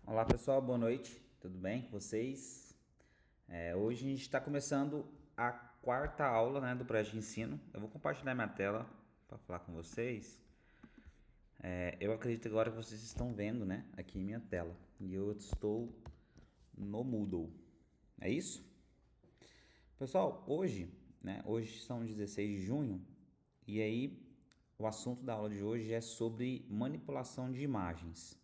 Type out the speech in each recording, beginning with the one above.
Olá pessoal, boa noite, tudo bem com vocês? Hoje a gente está começando a quarta aula, né, do projeto de ensino. Eu vou compartilhar minha tela para falar com vocês. Eu acredito agora que vocês estão vendo, né, aqui em minha tela. E eu estou no Moodle. É isso? Pessoal, hoje são 16 de junho e aí o assunto da aula de hoje é sobre manipulação de imagens.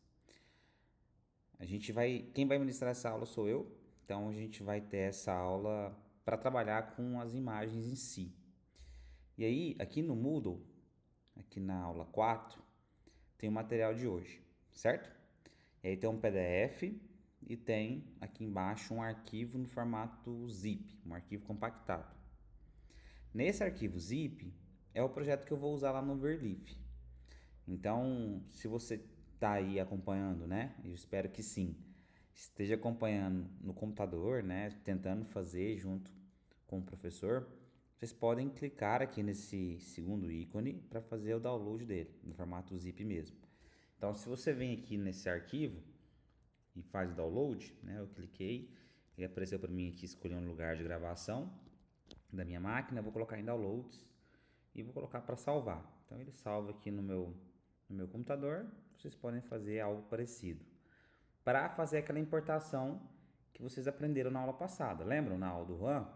Quem vai ministrar essa aula sou eu, então a gente vai ter essa aula para trabalhar com as imagens em si. E aí, aqui no Moodle, aqui na aula 4, tem o material de hoje, certo? E aí tem um PDF e tem aqui embaixo um arquivo no formato zip, um arquivo compactado. Nesse arquivo zip é o projeto que eu vou usar lá no Overleaf. Então, se você está aí acompanhando, né? Eu espero que sim. Esteja acompanhando no computador, né? Tentando fazer junto com o professor. Vocês podem clicar aqui nesse segundo ícone para fazer o download dele, no formato zip mesmo. Então, se você vem aqui nesse arquivo e faz o download, né? Eu cliquei, ele apareceu para mim aqui escolher um lugar de gravação da minha máquina. Eu vou colocar em downloads e vou colocar para salvar. Então ele salva aqui no meu computador. Vocês podem fazer algo parecido para fazer aquela importação que vocês aprenderam na aula passada. Lembram na aula do Juan?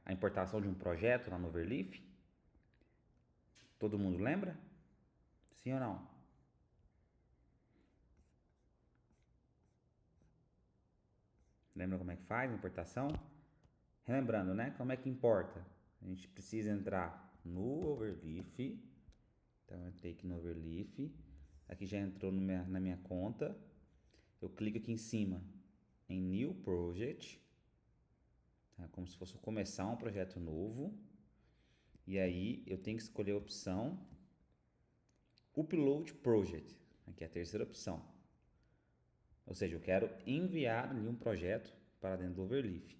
A importação de um projeto lá no Overleaf? Todo mundo lembra? Sim ou não? Lembra como é que faz a importação? Relembrando, né? Como é que importa? A gente precisa entrar no Overleaf. Então eu entrei aqui no Overleaf. Aqui já entrou na minha conta. Eu clico aqui em cima em New Project, tá? Como se fosse começar um projeto novo. E aí eu tenho que escolher a opção Upload Project, aqui é a terceira opção. Ou seja, eu quero enviar ali um projeto para dentro do Overleaf.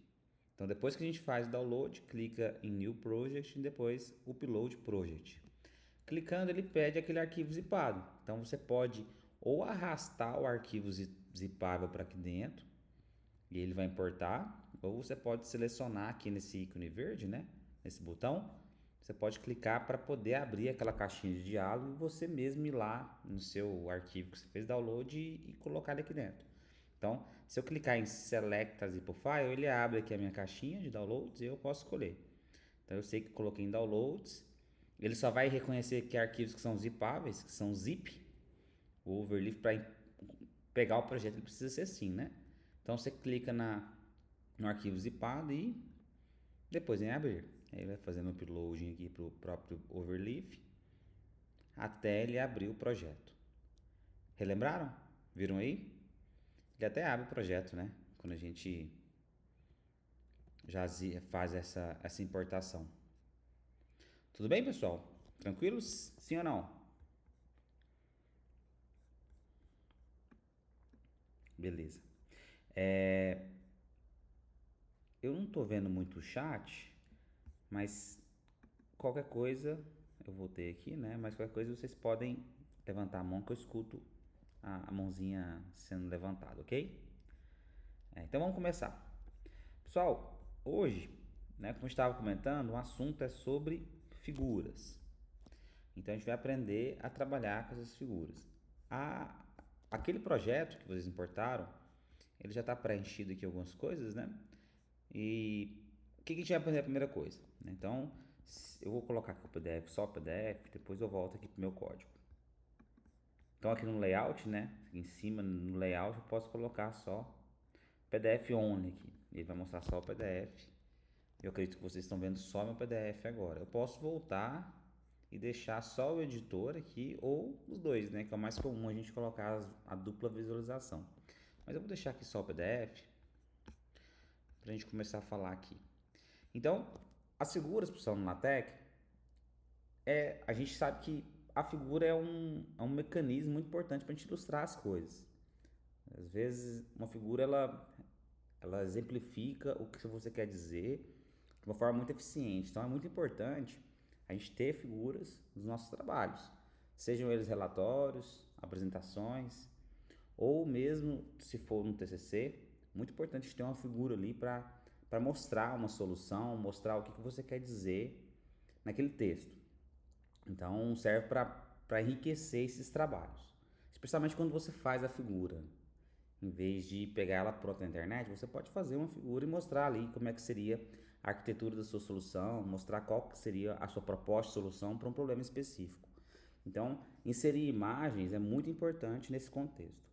Então depois que a gente faz o download, clica em New Project e depois Upload Project. Clicando, ele pede aquele arquivo zipado. Então você pode ou arrastar o arquivo zipável para aqui dentro e ele vai importar, ou você pode selecionar aqui nesse ícone verde, né? Nesse botão, você pode clicar para poder abrir aquela caixinha de diálogo e você mesmo ir lá no seu arquivo que você fez download e colocar ele aqui dentro. Então, se eu clicar em Select as Zip File, ele abre aqui a minha caixinha de downloads e eu posso escolher. Então, eu sei que coloquei em downloads, ele só vai reconhecer que arquivos que são zipáveis, que são zip. O Overleaf, para pegar o projeto, ele precisa ser assim, né? Então você clica no arquivo zipado e depois em abrir. Aí vai fazendo o uploading aqui para o próprio Overleaf até ele abrir o projeto. Relembraram? Viram aí? Ele até abre o projeto, né? Quando a gente já faz essa importação. Tudo bem, pessoal? Tranquilos? Sim ou não? Beleza. Eu não estou vendo muito o chat, mas qualquer coisa eu voltei aqui, né? Mas qualquer coisa vocês podem levantar a mão que eu escuto a mãozinha sendo levantada, ok? Então vamos começar. Pessoal, hoje, né, como eu estava comentando, o assunto é sobre figuras. Então a gente vai aprender a trabalhar com essas figuras. Aquele projeto que vocês importaram, ele já está preenchido aqui algumas coisas, né? E o que a gente vai aprender a primeira coisa, né? Então, eu vou colocar aqui o PDF, só o PDF, depois eu volto aqui para o meu código. Então aqui no layout, né? Aqui em cima no layout eu posso colocar só PDF only aqui. Ele vai mostrar só o PDF. Eu acredito que vocês estão vendo só meu PDF agora. Eu posso voltar e deixar só o editor aqui ou os dois, né? Que é o mais comum a gente colocar a dupla visualização. Mas eu vou deixar aqui só o PDF para a gente começar a falar aqui. Então, as figuras, pessoal, no LaTeX, a gente sabe que a figura é um mecanismo muito importante para a gente ilustrar as coisas. Às vezes, uma figura ela exemplifica o que você quer dizer de uma forma muito eficiente. Então, é muito importante a gente ter figuras nos nossos trabalhos, sejam eles relatórios, apresentações ou mesmo se for no TCC, muito importante ter uma figura ali para mostrar uma solução, mostrar o que você quer dizer naquele texto. Então serve para enriquecer esses trabalhos, especialmente quando você faz a figura. Em vez de pegar ela pronta na internet, você pode fazer uma figura e mostrar ali como é que seria a arquitetura da sua solução, mostrar qual que seria a sua proposta de solução para um problema específico. Então, inserir imagens é muito importante nesse contexto.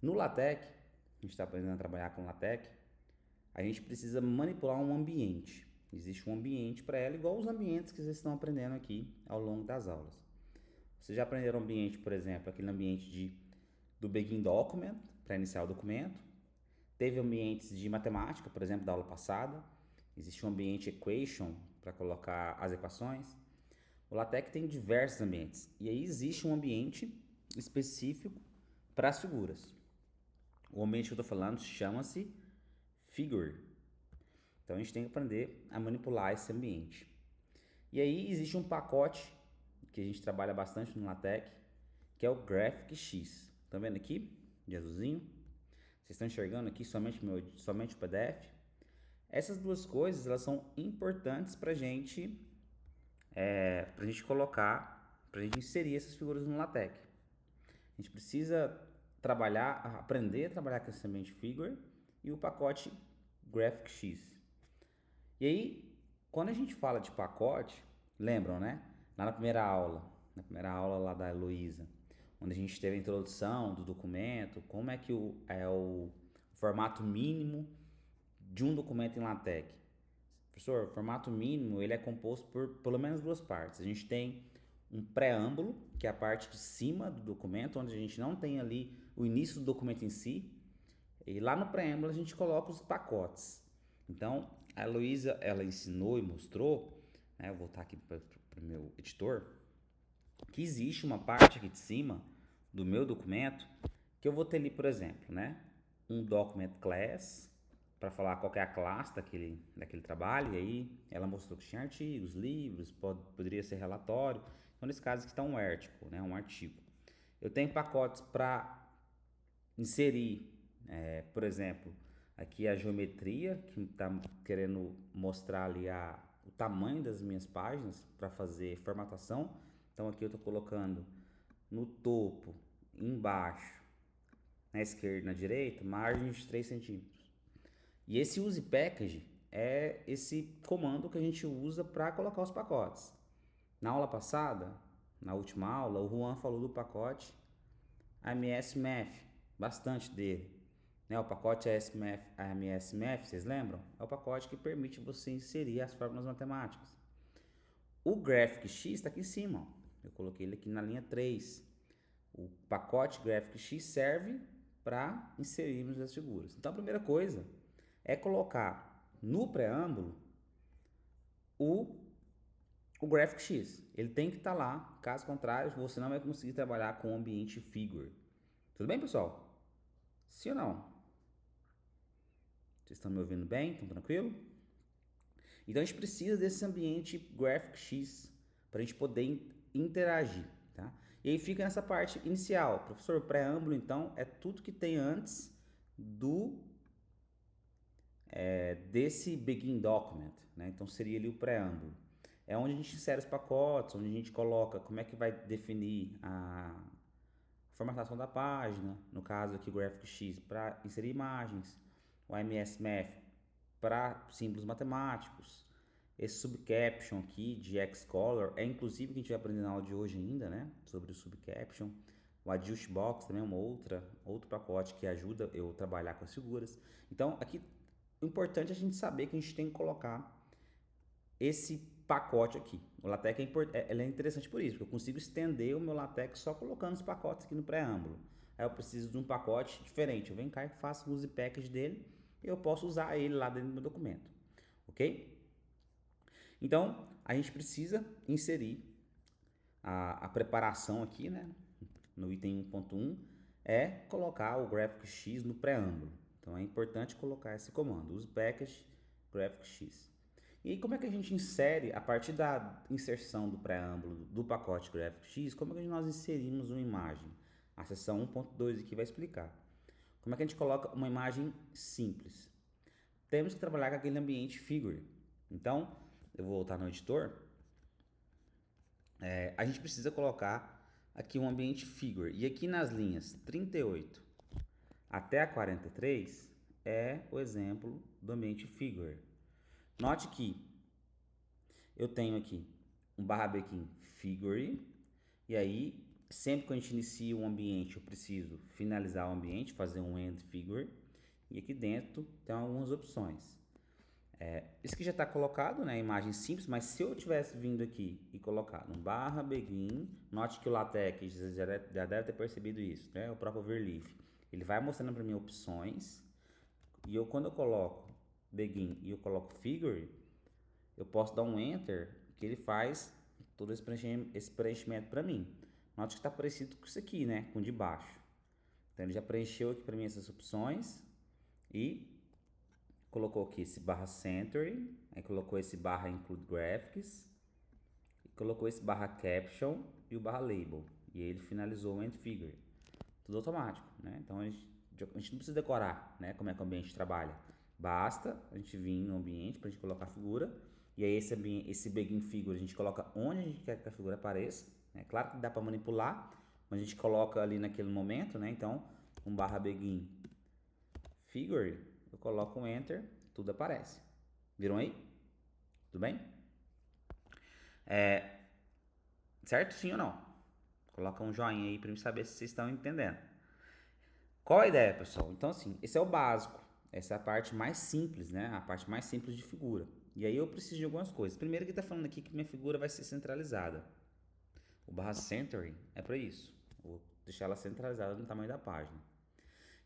No LaTeX, a gente está aprendendo a trabalhar com LaTeX, a gente precisa manipular um ambiente. Existe um ambiente para ela, igual os ambientes que vocês estão aprendendo aqui ao longo das aulas. Vocês já aprenderam o ambiente, por exemplo, aquele ambiente do Begin Document, para iniciar o documento. Teve ambientes de matemática, por exemplo, da aula passada. Existe um ambiente Equation para colocar as equações. O LaTeX tem diversos ambientes. E aí existe um ambiente específico para as figuras. O ambiente que eu estou falando chama-se Figure. Então a gente tem que aprender a manipular esse ambiente. E aí existe um pacote que a gente trabalha bastante no LaTeX, que é o GraphicX. Estão vendo aqui, de azulzinho? Vocês estão enxergando aqui somente o PDF? Essas duas coisas, elas são importantes para a gente colocar, para a gente inserir essas figuras no LaTeX. A gente precisa aprender a trabalhar com esse ambiente Figure e o pacote GraphicX. E aí, quando a gente fala de pacote, lembram, né? Lá na primeira aula lá da Heloísa, onde a gente teve a introdução do documento, como é que é o formato mínimo de um documento em LaTeX. Professor, o formato mínimo ele é composto por pelo menos duas partes. A gente tem um preâmbulo, que é a parte de cima do documento, onde a gente não tem ali o início do documento em si, e lá no preâmbulo a gente coloca os pacotes. Então, a Heloísa, ela ensinou e mostrou, né, eu vou voltar aqui para o meu editor, que existe uma parte aqui de cima do meu documento que eu vou ter ali, por exemplo, né, um document class, para falar qual é a classe daquele trabalho, e aí ela mostrou que tinha artigos, livros, poderia ser relatório. Então, nesse caso aqui está um article, né, um artigo. Eu tenho pacotes para inserir, por exemplo, aqui a geometria, que está querendo mostrar ali o tamanho das minhas páginas para fazer formatação. Então aqui eu estou colocando no topo, embaixo, na esquerda e na direita, margem de 3 centímetros. E esse use package é esse comando que a gente usa para colocar os pacotes. Na aula passada, na última aula, o Juan falou do pacote AMS Math, bastante dele. O pacote AMS Math, vocês lembram? É o pacote que permite você inserir as fórmulas matemáticas. O GraphicX está aqui em cima, ó. Eu coloquei ele aqui na linha 3. O pacote GraphicX serve para inserirmos as figuras. Então a primeira coisa é colocar no preâmbulo o GraphicX. Ele tem que estar lá, caso contrário, você não vai conseguir trabalhar com o ambiente Figure. Tudo bem, pessoal? Sim ou não? Vocês estão me ouvindo bem? Estão tranquilo? Então a gente precisa desse ambiente GraphicX para a gente poder interagir, tá? E aí fica nessa parte inicial. Professor, o preâmbulo então é tudo que tem antes desse begin document, né? Então seria ali o preâmbulo. É onde a gente insere os pacotes, onde a gente coloca como é que vai definir a formatação da página, no caso aqui o GraphicX para inserir imagens, o MS Math para símbolos matemáticos, esse subcaption aqui de Xcolor é inclusive que a gente vai aprender na aula de hoje ainda, né, sobre o subcaption. O Adjust Box também é outro pacote que ajuda eu a trabalhar com as figuras. Então aqui o importante é a gente saber que a gente tem que colocar esse pacote aqui. O LaTeX é interessante por isso, porque eu consigo estender o meu LaTeX só colocando os pacotes aqui no preâmbulo. Aí eu preciso de um pacote diferente. Eu venho cá e faço o use package dele e eu posso usar ele lá dentro do meu documento. Ok? Então, a gente precisa inserir a preparação aqui, né? No item 1.1 é colocar o GraphicX no preâmbulo. Então, é importante colocar esse comando, use package GraphicX. E aí, como é que a gente insere, a partir da inserção do preâmbulo do pacote GraphicX, como é que nós inserimos uma imagem? A seção 1.2 aqui vai explicar. Como é que a gente coloca uma imagem simples? Temos que trabalhar com aquele ambiente figure. Então, eu vou voltar no editor. A gente precisa colocar aqui um ambiente figure. E aqui nas linhas 38 até a 43 é o exemplo do ambiente figure. Note que eu tenho aqui um barra bequim figure. E aí, sempre que a gente inicia um ambiente, eu preciso finalizar o ambiente, fazer um end figure. E aqui dentro tem algumas opções. Isso aqui já está colocado, né? Imagem simples, mas se eu tivesse vindo aqui e colocado um barra begin, note que o LaTeX já deve ter percebido isso, né? O próprio overleaf. Ele vai mostrando para mim opções, e quando eu coloco begin e eu coloco figure, eu posso dar um enter, que ele faz todo esse preenchimento para mim. Note que está parecido com isso aqui, né? Com de baixo. Então ele já preencheu aqui para mim essas opções e colocou aqui esse barra century, aí colocou esse barra include graphics, colocou esse barra caption e o barra label. E ele finalizou o end figure. Tudo automático, né? Então a gente não precisa decorar, né, como é que o ambiente trabalha. Basta a gente vir no ambiente para a gente colocar a figura. E aí esse begin figure a gente coloca onde a gente quer que a figura apareça. Né? Claro que dá para manipular, mas a gente coloca ali naquele momento, né? Então um barra begin figure, eu coloco um enter, tudo aparece. Viram aí? Tudo bem? Certo? Sim ou não? Coloca um joinha aí para eu saber se vocês estão entendendo. Qual a ideia, pessoal? Então, assim, esse é o básico. Essa é a parte mais simples, né? A parte mais simples de figura. E aí eu preciso de algumas coisas. Primeiro que está falando aqui que minha figura vai ser centralizada. O barra centering é para isso. Vou deixar ela centralizada no tamanho da página.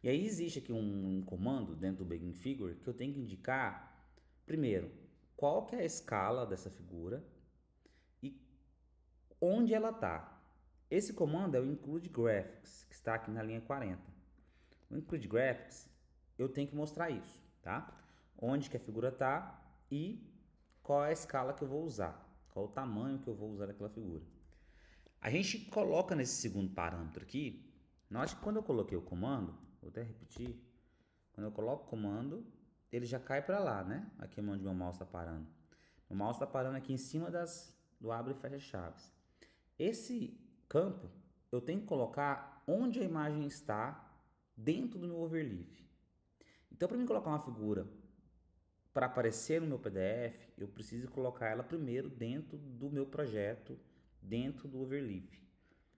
E aí existe aqui um comando dentro do begin figure que eu tenho que indicar, primeiro, qual que é a escala dessa figura e onde ela está. Esse comando é o include graphics, que está aqui na linha 40. O include graphics, eu tenho que mostrar isso, tá? Onde que a figura está e qual é a escala que eu vou usar, qual o tamanho que eu vou usar daquela figura. A gente coloca nesse segundo parâmetro aqui, note que quando eu coloquei o comando, vou até repetir, quando eu coloco o comando, ele já cai para lá, né? Aqui é onde meu mouse está parando. O mouse está parando aqui em cima do abre e fecha chaves. Esse campo, eu tenho que colocar onde a imagem está dentro do meu overleaf. Então, para mim colocar uma figura para aparecer no meu PDF, eu preciso colocar ela primeiro dentro do meu projeto, dentro do overleaf.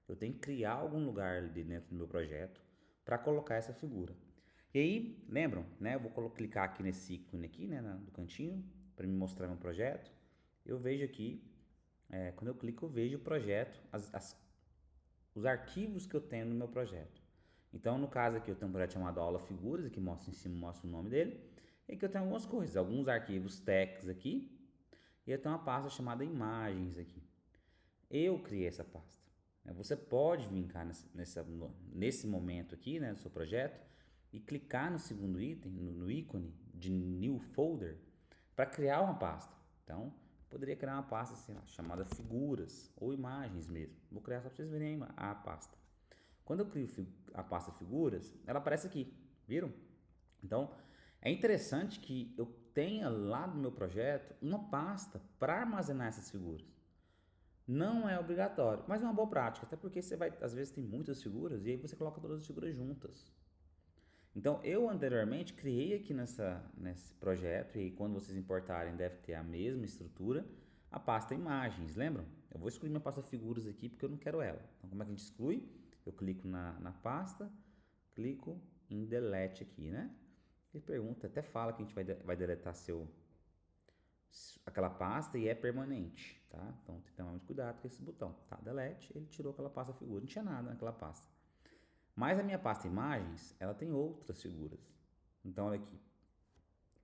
Eu tenho que criar algum lugar ali dentro do meu projeto para colocar essa figura. E aí, lembram, né? Eu vou clicar aqui nesse ícone aqui, né, do cantinho, para me mostrar meu projeto. Eu vejo aqui, quando eu clico, eu vejo o projeto, os arquivos que eu tenho no meu projeto. Então, no caso aqui, eu tenho um projeto chamado Aula Figuras, aqui mostra em cima, mostra o nome dele. E aqui eu tenho algumas coisas, alguns arquivos text aqui. E eu tenho uma pasta chamada Imagens aqui. Eu criei essa pasta. Você pode vir cá nesse momento aqui, né, do seu projeto, e clicar no segundo item, no ícone de New Folder, para criar uma pasta. Então, poderia criar uma pasta assim, chamada Figuras ou Imagens mesmo. Vou criar só para vocês verem a pasta. Quando eu crio a pasta Figuras, ela aparece aqui, viram? Então, é interessante que eu tenha lá no meu projeto uma pasta para armazenar essas figuras. Não é obrigatório, mas é uma boa prática, até porque você vai, às vezes tem muitas figuras e aí você coloca todas as figuras juntas. Então, eu anteriormente criei aqui nesse projeto, e aí quando vocês importarem deve ter a mesma estrutura, a pasta imagens, lembram? Eu vou excluir minha pasta figuras aqui porque eu não quero ela. Então, como é que a gente exclui? Eu clico na pasta, clico em delete aqui, né? Ele pergunta, até fala que a gente vai deletar aquela pasta e é permanente, tá? Então tem que tomar muito cuidado com esse botão, tá? Delete, ele tirou aquela pasta figura, não tinha nada naquela pasta. Mas a minha pasta imagens, ela tem outras figuras. Então olha aqui.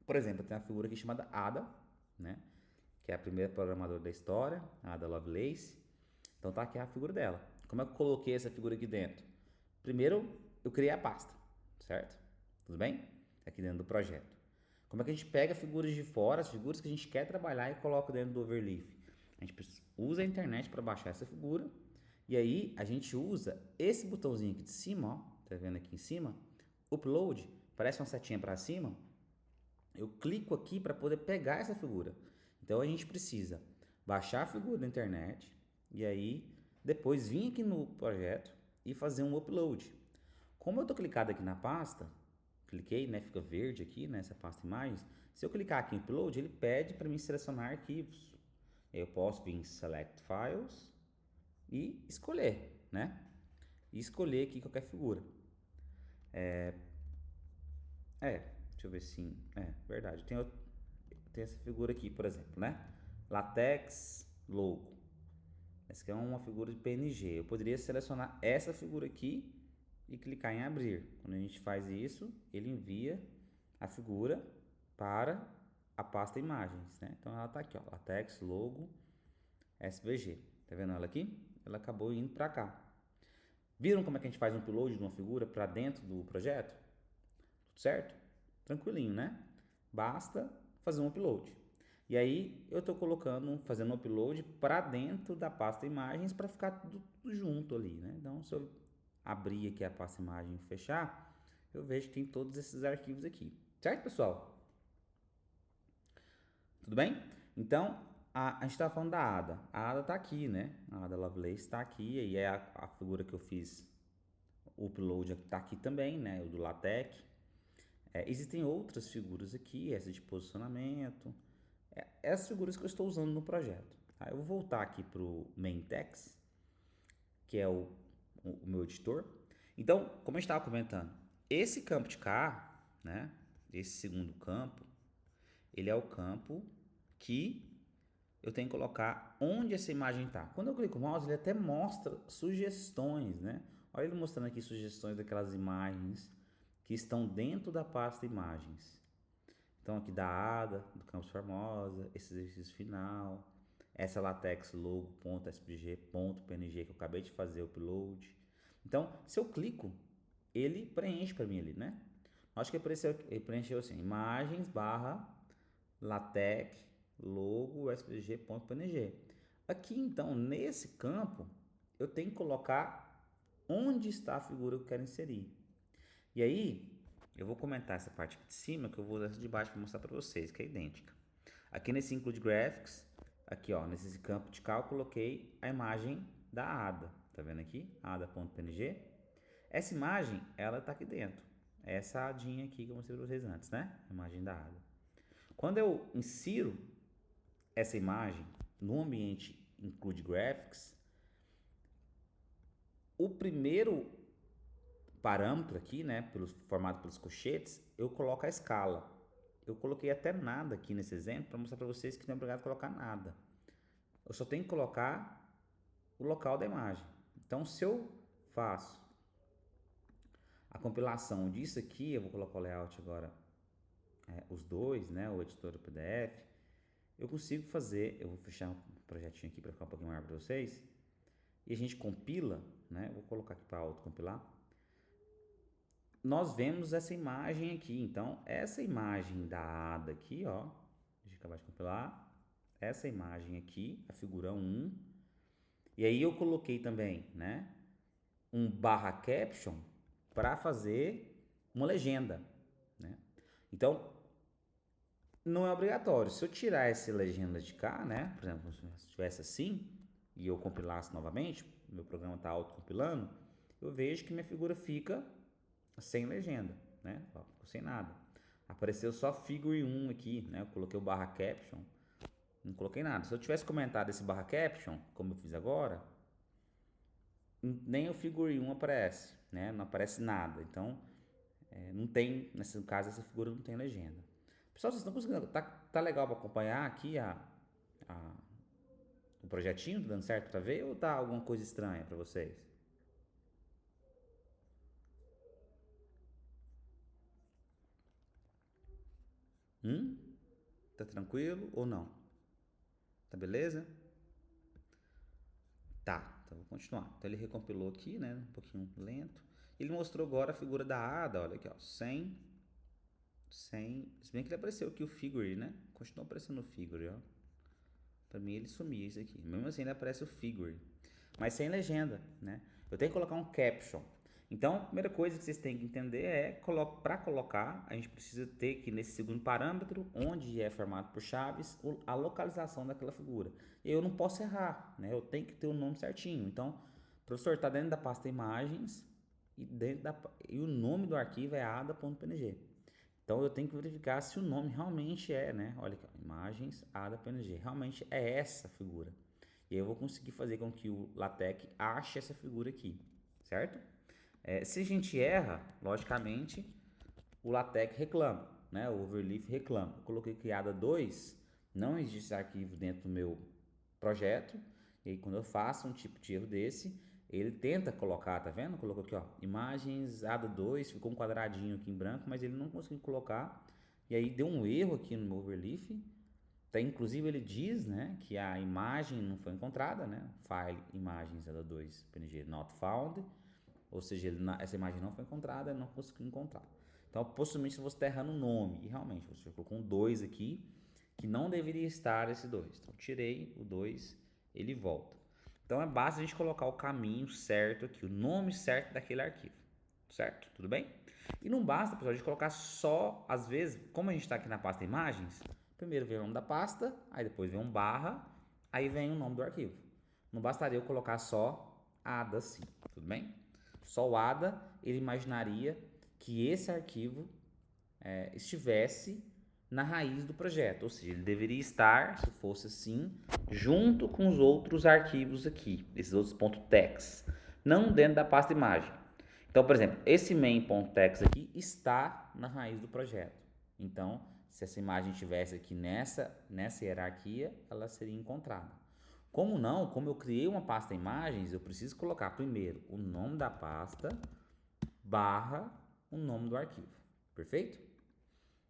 Por exemplo, tem uma figura aqui chamada Ada, né? Que é a primeira programadora da história, Ada Lovelace. Então tá aqui a figura dela. Como é que eu coloquei essa figura aqui dentro? Primeiro, eu criei a pasta, certo? Tudo bem? Aqui dentro do projeto. Como é que a gente pega figuras de fora, as figuras que a gente quer trabalhar e coloca dentro do overleaf? A gente usa a internet para baixar essa figura E aí a gente usa esse botãozinho aqui de cima, ó, tá vendo aqui em cima? Upload, parece uma setinha para cima. Eu clico aqui para poder pegar essa figura. Então a gente precisa baixar a figura da internet e aí depois vir aqui no projeto e fazer um upload. Como eu estou clicado aqui na pasta, cliquei, né, fica verde aqui nessa pasta imagens. Se eu clicar aqui em upload, ele pede para mim selecionar arquivos. Eu posso vir em select files e escolher, né? E escolher aqui qualquer figura. Deixa eu ver se... verdade. Tem essa figura aqui, por exemplo, né? Latex logo. Essa aqui é uma figura de PNG. Eu poderia selecionar essa figura aqui e clicar em abrir. Quando a gente faz isso, ele envia a figura para a pasta imagens, né? Então ela está aqui, ó, latex logo SVG. Tá vendo ela aqui? Ela acabou indo para cá. Viram como é que a gente faz um upload de uma figura para dentro do projeto? Tudo certo? Tranquilinho, né? Basta fazer um upload. E aí eu estou fazendo um upload para dentro da pasta imagens para ficar tudo junto ali, né? Então se eu abrir aqui a pasta imagem e fechar, eu vejo que tem todos esses arquivos aqui. Certo, pessoal? Tudo bem? Então, a gente estava falando da Ada. A Ada está aqui, né? A Ada Lovelace está aqui, e é a figura que eu fiz o upload está aqui também, né? O do LaTeX. Existem outras figuras aqui, essa de posicionamento. Essas figuras que eu estou usando no projeto. Tá? Eu vou voltar aqui para o main text, que é o meu editor. Então, como eu estava comentando, esse campo de cá, né? Esse segundo campo, ele é o campo que eu tenho que colocar onde essa imagem está. Quando eu clico o mouse, ele até mostra sugestões, né? Olha ele mostrando aqui sugestões daquelas imagens que estão dentro da pasta imagens. Então aqui da ADA, do Campus Formosa, esse exercício final, essa latex logo.spg.png que eu acabei de fazer o upload. Então, se eu clico, ele preenche para mim ali, né? Acho que ele preencheu assim, imagens barra latex logo spg.png. Aqui então, nesse campo, eu tenho que colocar onde está a figura que eu quero inserir. E aí, eu vou comentar essa parte aqui de cima, que eu vou dessa de baixo para mostrar para vocês, que é idêntica. Aqui nesse Include Graphics, aqui ó, nesse campo de cá, eu coloquei a imagem da ADA. Tá vendo aqui? ADA.png. Essa imagem, ela tá aqui dentro. Essa adinha aqui que eu mostrei para vocês antes, né? A imagem da ADA. Quando eu insiro essa imagem no ambiente Include Graphics, o primeiro parâmetro aqui, né, formado pelos colchetes, eu coloco a escala. Eu coloquei até nada aqui nesse exemplo para mostrar para vocês que não é obrigado a colocar nada. Eu só tenho que colocar o local da imagem. Então, se eu faço a compilação disso aqui, eu vou colocar o layout agora, os dois, né, o editor do PDF, eu consigo fazer, eu vou fechar um projetinho aqui para ficar um pouquinho maior para vocês, e a gente compila, né, vou colocar aqui para autocompilar, nós vemos essa imagem aqui. Então, essa imagem da ADA aqui, ó, deixa eu acabar de compilar, essa imagem aqui, a figura 1, e aí eu coloquei também, né, um barra caption para fazer uma legenda, né? Então, não é obrigatório. Se eu tirar essa legenda de cá, né, por exemplo, se tivesse assim, e eu compilasse novamente, meu programa está autocompilando, eu vejo que minha figura fica sem legenda, né? Ó, ficou sem nada. Apareceu só figure 1 aqui, né? Eu coloquei o barra caption, não coloquei nada. Se eu tivesse comentado esse barra caption, como eu fiz agora, nem o figure 1 aparece, né? Não aparece nada. Então, não tem, nesse caso, essa figura não tem legenda. Pessoal, vocês estão conseguindo? Tá legal para acompanhar aqui o projetinho? Tá dando certo para ver ou tá alguma coisa estranha para vocês? Tá tranquilo ou não? Tá beleza? Tá, então vou continuar. Então ele recompilou aqui, né? Um pouquinho lento. Ele mostrou agora a figura da Ada, olha aqui, ó. Se bem que ele apareceu aqui o figure, né? Continua aparecendo o figure, ó. Pra mim ele sumiu isso aqui. Mesmo assim ele aparece o figure. mas sem legenda, né? Eu tenho que colocar um caption. Então, a primeira coisa que vocês têm que entender é, para colocar, a gente precisa ter que nesse segundo parâmetro, onde é formado por chaves, a localização daquela figura. Eu não posso errar, né? Eu tenho que ter o nome certinho. Então, o professor está dentro da pasta imagens e o nome do arquivo é ada.png. Então, eu tenho que verificar se o nome realmente é, né? Olha aqui, imagens ada.png, realmente é essa figura. E aí eu vou conseguir fazer com que o LaTeX ache essa figura aqui, certo? Se a gente erra, logicamente, o LaTeX reclama, né? O Overleaf reclama. Eu coloquei criada 2, não existe esse arquivo dentro do meu projeto. E aí, quando eu faço um tipo de erro desse, ele tenta colocar, tá vendo? Colocou aqui, ó, imagens ADA2, ficou um quadradinho aqui em branco, mas ele não conseguiu colocar. E aí deu um erro aqui no meu Overleaf. Tá, inclusive ele diz, né, que a imagem não foi encontrada, né? File imagens ADA2 PNG not found. Ou seja, essa imagem não foi encontrada, não conseguiu encontrar. Então, possivelmente você está errando o nome. E realmente, você colocou um 2 aqui, que não deveria estar esse 2. Então, tirei o 2, ele volta. Então, basta a gente colocar o caminho certo aqui, o nome certo daquele arquivo. Certo? Tudo bem? E não basta, pessoal, a gente colocar só, às vezes, como a gente está aqui na pasta imagens, primeiro vem o nome da pasta, aí depois vem um barra, aí vem o nome do arquivo. Não bastaria eu colocar só ADA assim, tudo bem? Só o ADA, ele imaginaria que esse arquivo estivesse na raiz do projeto, ou seja, ele deveria estar, se fosse assim, junto com os outros arquivos aqui, esses outros .tex, não dentro da pasta imagem. Então, por exemplo, esse main.tex aqui está na raiz do projeto. Então, se essa imagem estivesse aqui nessa hierarquia, ela seria encontrada. Como não, como eu criei uma pasta imagens, eu preciso colocar primeiro o nome da pasta barra o nome do arquivo. Perfeito?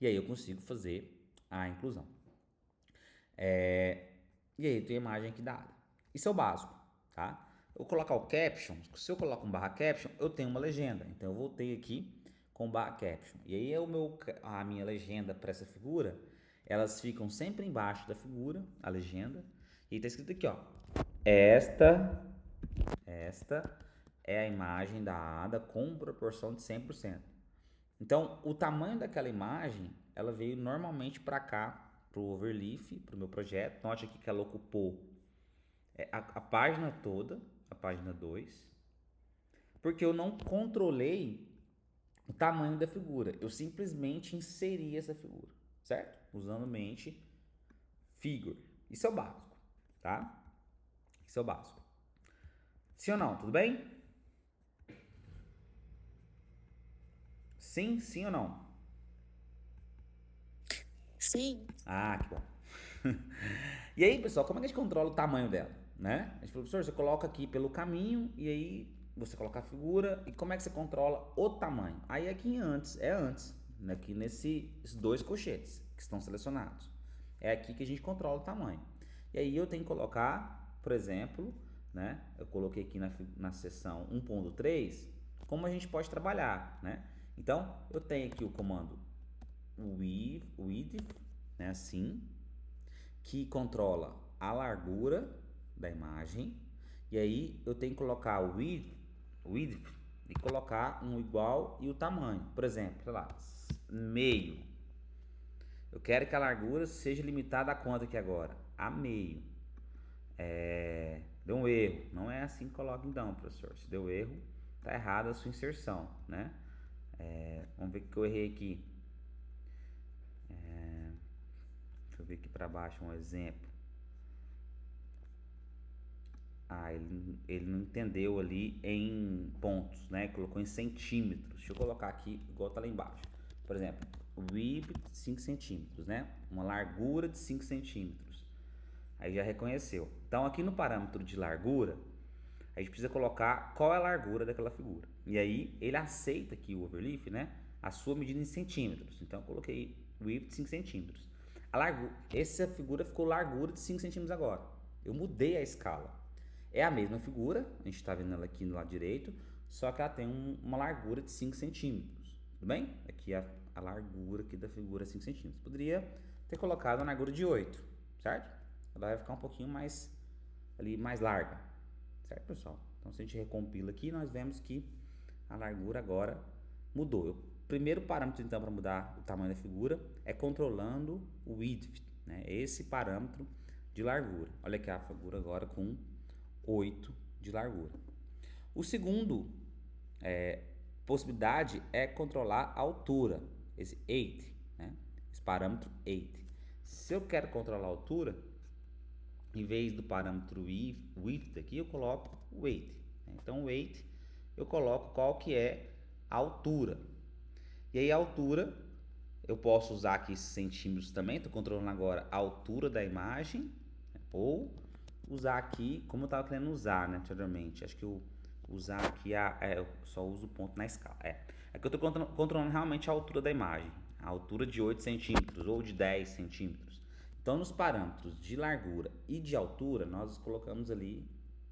E aí eu consigo fazer a inclusão. E aí tem a imagem aqui dada. Isso é o básico, tá? Eu vou colocar o caption. Se eu coloco um barra caption, eu tenho uma legenda. Então eu voltei aqui com barra caption. E aí a minha legenda para essa figura, elas ficam sempre embaixo da figura, a legenda. E está escrito aqui, ó. Esta é a imagem da ADA com proporção de 100%. Então, o tamanho daquela imagem, ela veio normalmente para cá, para o Overleaf, para o meu projeto. Note aqui que ela ocupou a página toda, a página 2, porque eu não controlei o tamanho da figura. Eu simplesmente inseri essa figura, certo? Usando mente figure. Isso é o básico, tá? Isso é o básico. Sim ou não? Tudo bem? Sim, sim ou não? Sim. Ah, que bom. E aí, pessoal, como é que a gente controla o tamanho dela, né? A gente falou, professor, você coloca aqui pelo caminho e aí você coloca a figura e como é que você controla o tamanho? Aí aqui antes, né? Aqui nesses 2 colchetes que estão selecionados. É aqui que a gente controla o tamanho. E aí eu tenho que colocar, por exemplo, né? Eu coloquei aqui na seção 1.3, como a gente pode trabalhar, né? Então, eu tenho aqui o comando width, né? Assim, que controla a largura da imagem. E aí eu tenho que colocar o width e colocar um igual e o tamanho. Por exemplo, sei lá, meio. Eu quero que a largura seja limitada a quanto aqui agora? A meio. Deu um erro. Não é assim que coloca então, professor. Se deu erro, tá errada a sua inserção, né? Vamos ver o que eu errei aqui. Deixa eu ver aqui para baixo um exemplo. Ele não entendeu ali em pontos, né? Colocou em centímetros. Deixa eu colocar aqui, igual tá lá embaixo. Por exemplo, width 5 centímetros, né? Uma largura de 5 centímetros. Aí já reconheceu. Então, aqui no parâmetro de largura, a gente precisa colocar qual é a largura daquela figura. E aí, ele aceita aqui o Overleaf, né? A sua medida em centímetros. Então, eu coloquei width 5 centímetros. Essa figura ficou largura de 5 centímetros agora. Eu mudei a escala. É a mesma figura, a gente está vendo ela aqui no lado direito, só que ela tem uma largura de 5 centímetros. Tudo bem? Aqui a largura aqui da figura é 5 centímetros. Poderia ter colocado uma largura de 8, certo? Ela vai ficar um pouquinho mais ali mais larga, certo, pessoal? Então, se a gente recompila aqui, nós vemos que a largura agora mudou. O primeiro parâmetro, então, para mudar o tamanho da figura é controlando o width, né? Esse parâmetro de largura. Olha aqui a figura agora com 8 de largura. O segundo possibilidade é controlar a altura, esse 8, né? Esse parâmetro 8. Se eu quero controlar a altura, em vez do parâmetro width aqui, eu coloco o weight. Então, o weight eu coloco qual que é a altura. E aí, a altura, eu posso usar aqui centímetros também, estou controlando agora a altura da imagem, ou usar aqui, como eu estava querendo usar, né, anteriormente. Acho que eu usar aqui, eu só uso o ponto na escala. Aqui eu estou controlando realmente a altura da imagem, a altura de 8 centímetros ou de 10 centímetros. Então, nos parâmetros de largura e de altura, nós colocamos ali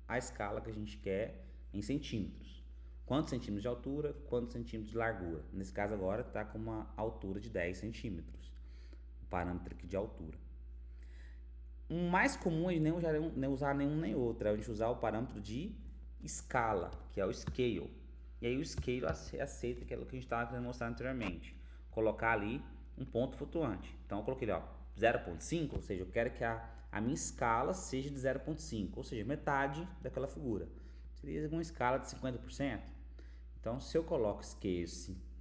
a escala que a gente quer em centímetros. Quantos centímetros de altura, quantos centímetros de largura. Nesse caso agora está com uma altura de 10 centímetros, o parâmetro aqui de altura. O mais comum é nem usar nenhum nem outro, é a gente usar o parâmetro de escala, que é o scale. E aí o scale aceita aquilo que a gente estava querendo mostrar anteriormente, colocar ali um ponto flutuante. Então eu coloquei ali, 0,5, ou seja, eu quero que a minha escala seja de 0,5, ou seja, metade daquela figura. Seria uma escala de 50%. Então, se eu coloco scale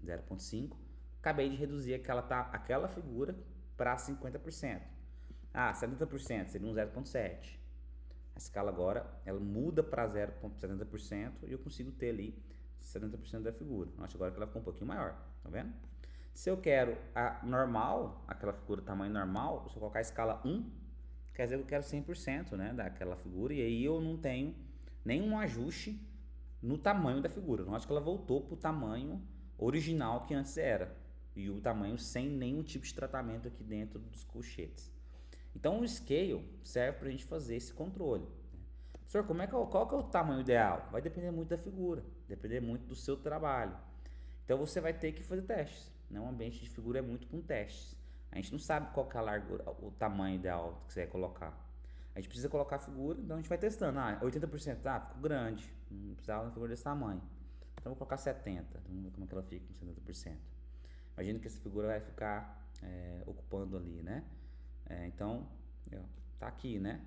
0,5, acabei de reduzir aquela figura para 50%. 70% seria um 0,7. A escala agora, ela muda para 0,70% e eu consigo ter ali 70% da figura. Nossa, agora que ela ficou um pouquinho maior, tá vendo? Se eu quero a normal, aquela figura tamanho normal, se eu colocar a escala 1, quer dizer que eu quero 100%, né, daquela figura, e aí eu não tenho nenhum ajuste no tamanho da figura. Eu acho que ela voltou para o tamanho original que antes era, e o tamanho sem nenhum tipo de tratamento aqui dentro dos colchetes. Então o scale serve para a gente fazer esse controle. Professor, qual que é o tamanho ideal? Vai depender muito da figura, depender muito do seu trabalho. Então você vai ter que fazer testes. Né? Um ambiente de figura é muito com testes. A gente não sabe qual que é a largura, o tamanho ideal que você vai colocar. A gente precisa colocar a figura, então a gente vai testando. 80%, ficou grande, não precisava de uma figura desse tamanho. Então vou colocar 70%, vamos ver como é que ela fica com 70%. Imagina que essa figura vai ficar ocupando ali, né? Então, tá aqui, né?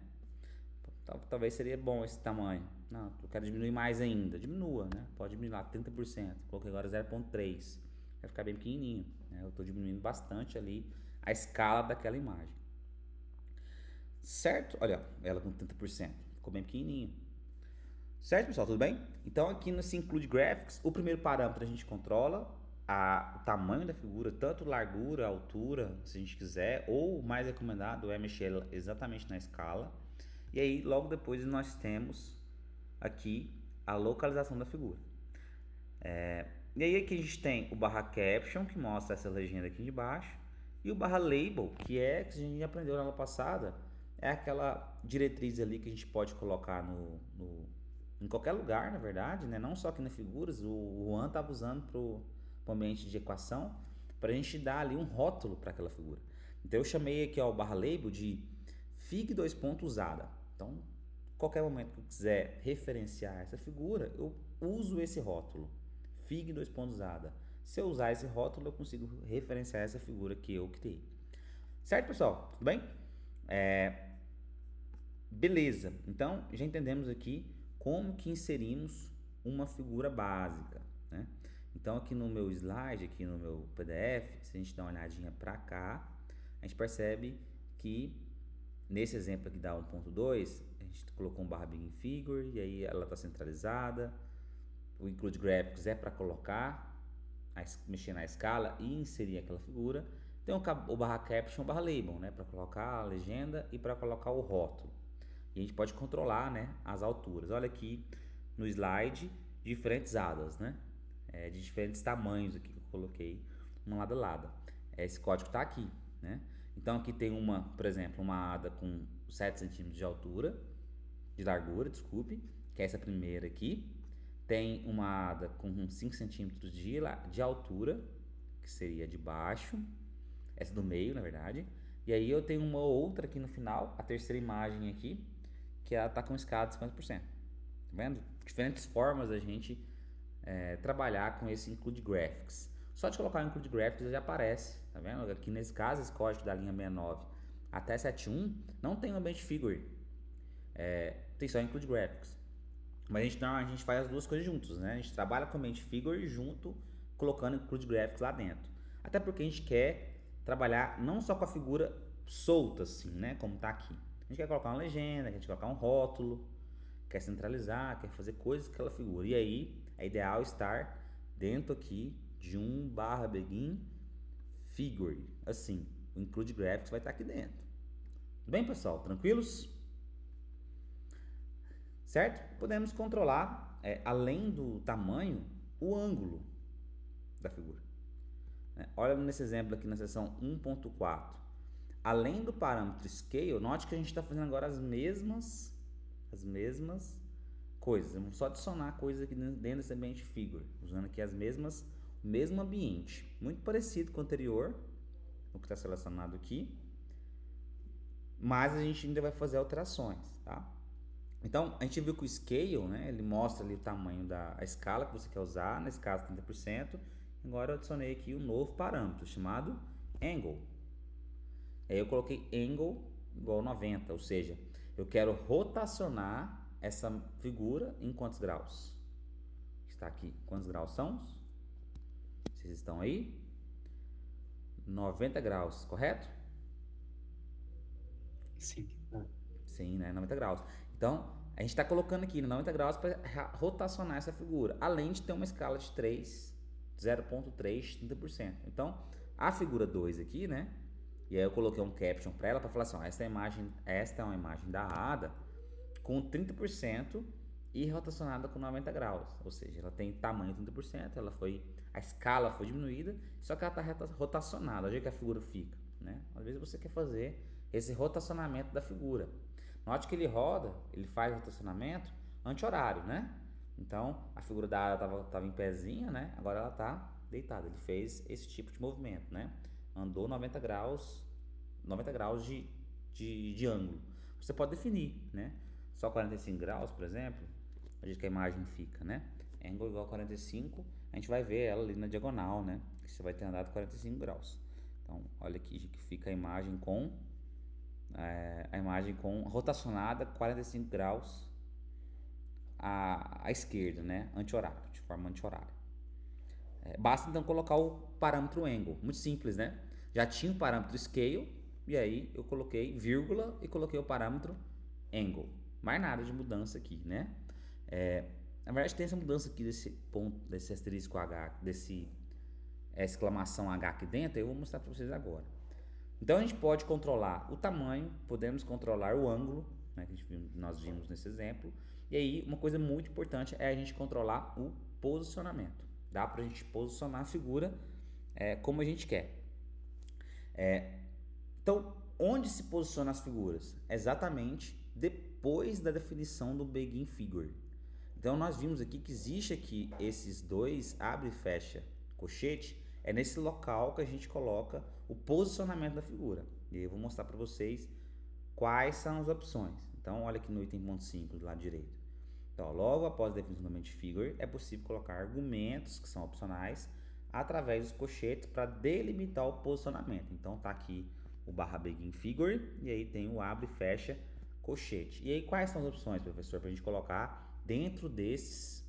Talvez seria bom esse tamanho. Não, eu quero diminuir mais ainda. Diminua, né? Pode diminuir lá 30%. Coloquei agora 0,3. Vai ficar bem pequenininho. Né? Eu estou diminuindo bastante ali a escala daquela imagem. Certo? Olha, ela com 30%. Ficou bem pequenininho. Certo, pessoal? Tudo bem? Então, aqui nesse Include Graphics, o primeiro parâmetro a gente controla o tamanho da figura, tanto largura, altura, se a gente quiser, ou o mais recomendado é mexer exatamente na escala. E aí, logo depois, nós temos aqui a localização da figura. E aí aqui a gente tem o barra caption, que mostra essa legenda aqui de baixo, e o barra label, que a gente aprendeu na aula passada, é aquela diretriz ali que a gente pode colocar em qualquer lugar, na verdade, né? Não só aqui nas figuras, o Juan estava usando para o ambiente de equação, para a gente dar ali um rótulo para aquela figura. Então eu chamei aqui o barra label de fig usada. Então, qualquer momento que eu quiser referenciar essa figura, eu uso esse rótulo, fig usada. Se eu usar esse rótulo, eu consigo referenciar essa figura que eu criei. Certo, pessoal? Tudo bem? Beleza. Então, já entendemos aqui como que inserimos uma figura básica, né? Então, aqui no meu slide, aqui no meu PDF, se a gente dá uma olhadinha para cá, a gente percebe que nesse exemplo aqui da 1.2, a gente colocou um barra big figure e aí ela está centralizada. O Include Graphics é para colocar, mexer na escala e inserir aquela figura. Tem o barra caption, barra label, né, para colocar a legenda e para colocar o rótulo. E a gente pode controlar, né, as alturas. Olha aqui no slide, diferentes hadas, né, de diferentes tamanhos aqui que eu coloquei uma lado a lado. Esse código está aqui, né. Então aqui tem por exemplo, uma ada com 7 centímetros de largura, desculpe, que é essa primeira aqui. Tem uma ada com 5 centímetros de altura, que seria de baixo, essa do meio, na verdade. E aí eu tenho uma outra aqui no final, a terceira imagem aqui, que ela está com escala de 50%. Tá vendo? Diferentes formas da gente trabalhar com esse Include Graphics. Só de colocar o Include Graphics já aparece, tá vendo? Aqui nesse caso, esse código da linha 69 até 71 não tem o Ambient Figure, tem só Include Graphics. Mas a gente faz as duas coisas juntos, né? A gente trabalha com Ambient Figure junto, colocando Include Graphics lá dentro. Até porque a gente quer trabalhar não só com a figura solta, assim, né? Como tá aqui. A gente quer colocar uma legenda, quer colocar um rótulo, quer centralizar, quer fazer coisas com aquela figura. E aí, é ideal estar dentro aqui de um /begin figure. Assim, o Include Graphics vai estar aqui dentro. Tudo bem, pessoal? Tranquilos? Certo? Podemos controlar, além do tamanho, o ângulo da figura. Olha nesse exemplo aqui na seção 1.4. Além do parâmetro Scale, note que a gente está fazendo agora as mesmas coisas. Vamos só adicionar coisas aqui dentro desse Ambient Figure, usando aqui o mesmo ambiente. Muito parecido com o anterior, o que está selecionado aqui. Mas a gente ainda vai fazer alterações, tá? Então, a gente viu que o Scale, né, ele mostra ali o tamanho da escala que você quer usar, nesse caso 30%. Agora eu adicionei aqui um novo parâmetro chamado Angle. Aí eu coloquei Angle igual 90, ou seja, eu quero rotacionar essa figura em quantos graus? Está aqui, quantos graus são? Vocês estão aí? 90 graus, correto? Sim. Sim, né? 90 graus. Então, a gente está colocando aqui 90 graus para rotacionar essa figura, além de ter uma escala de 3, 0.3, 30%. Então, a figura 2 aqui, né? E aí eu coloquei um caption para ela para falar assim, ó, esta é uma imagem da Ada com 30% e rotacionada com 90 graus. Ou seja, ela tem tamanho 30%, a escala foi diminuída, só que ela está rotacionada. Olha que a figura fica, né? Às vezes você quer fazer esse rotacionamento da figura. Note que ele faz rotacionamento anti-horário, né? Então, a figura da Ada estava em pezinha, né? Agora ela está deitada. Ele fez esse tipo de movimento, né? Andou 90 graus de ângulo. Você pode definir, né? Só 45 graus, por exemplo, a gente que a imagem fica, né? Angle igual a 45, a gente vai ver ela ali na diagonal, né? Que você vai ter andado 45 graus. Então, olha aqui que fica a imagem com rotacionada 45 graus à esquerda, né? Anti-horário, de forma anti-horária. Basta então colocar o parâmetro Angle, muito simples, né? Já tinha o parâmetro Scale, e aí eu coloquei vírgula e coloquei o parâmetro Angle. Mais nada de mudança aqui, né? Na verdade tem essa mudança aqui desse ponto, desse asterisco H, desse exclamação H aqui dentro, eu vou mostrar para vocês agora. Então a gente pode controlar o tamanho, podemos controlar o ângulo, né, que nós vimos nesse exemplo. E aí uma coisa muito importante é a gente controlar o posicionamento. Dá para a gente posicionar a figura como a gente quer. Então, onde se posiciona as figuras? Exatamente depois da definição do Begin Figure. Então, nós vimos aqui que existe aqui esses dois abre e fecha colchete, é nesse local que a gente coloca o posicionamento da figura. E eu vou mostrar para vocês quais são as opções. Então, olha aqui no item 5 do lado direito. Então, logo após a definição do Ambient Figure, é possível colocar argumentos que são opcionais através dos colchetes para delimitar o posicionamento. Então, tá aqui o /begin figure e aí tem o abre e fecha colchete. E aí, quais são as opções, professor, para a gente colocar dentro desses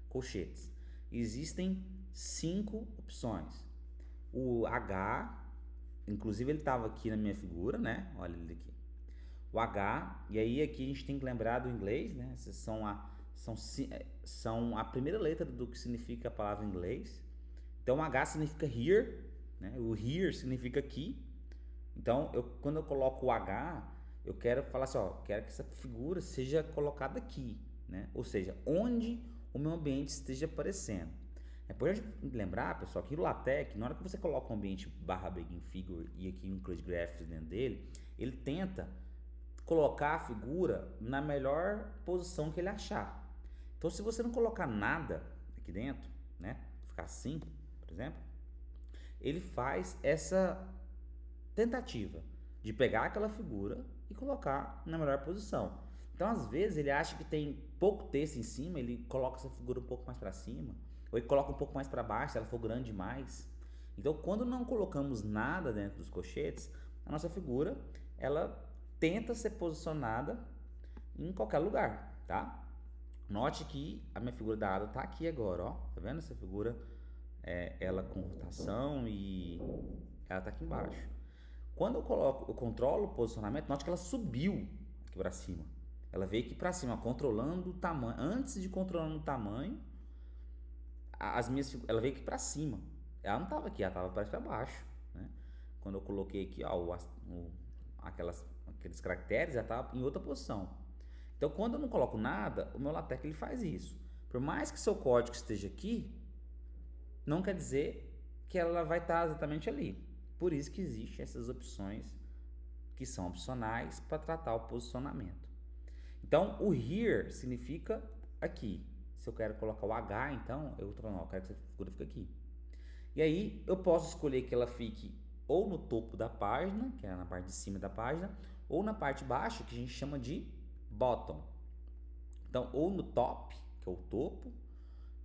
colchetes? Existem 5 opções. O H, inclusive ele estava aqui na minha figura, né? Olha ele aqui. O H, e aí aqui a gente tem que lembrar do inglês, né? Essas são a primeira letra do que significa a palavra em inglês. Então, H significa here, né? O here significa aqui. Então, quando eu coloco o H, eu quero falar assim, ó, quero que essa figura seja colocada aqui, né? Ou seja, onde o meu ambiente esteja aparecendo. É importante lembrar, pessoal, que o LaTeX, na hora que você coloca um ambiente /begin figure e aqui um Include Graphics dentro dele, ele tenta colocar a figura na melhor posição que ele achar. Então, se você não colocar nada aqui dentro, né, ficar assim, por exemplo, ele faz essa tentativa de pegar aquela figura e colocar na melhor posição. Então, às vezes, ele acha que tem pouco texto em cima, ele coloca essa figura um pouco mais para cima, ou ele coloca um pouco mais para baixo, se ela for grande demais. Então, quando não colocamos nada dentro dos colchetes, a nossa figura, ela tenta ser posicionada em qualquer lugar, tá? Note que a minha figura da Ada está aqui agora, ó. Tá vendo essa figura? Ela com rotação e ela está aqui embaixo. Quando eu controlo o posicionamento, note que ela subiu aqui para cima. Ela veio aqui para cima, controlando o tamanho. Antes de controlando o tamanho, ela veio aqui para cima. Ela não estava aqui, ela estava para baixo, né? Quando eu coloquei aqui, ó, aqueles caracteres, ela estava em outra posição. Então, quando eu não coloco nada, o meu LaTeX ele faz isso. Por mais que seu código esteja aqui, não quer dizer que ela vai estar exatamente ali. Por isso que existem essas opções que são opcionais para tratar o posicionamento. Então, o here significa aqui. Se eu quero colocar o H, então, eu estou falando, ó, eu quero que essa figura fique aqui. E aí, eu posso escolher que ela fique ou no topo da página, que é na parte de cima da página, ou na parte de baixo, que a gente chama de bottom. Então, ou no top, que é o topo,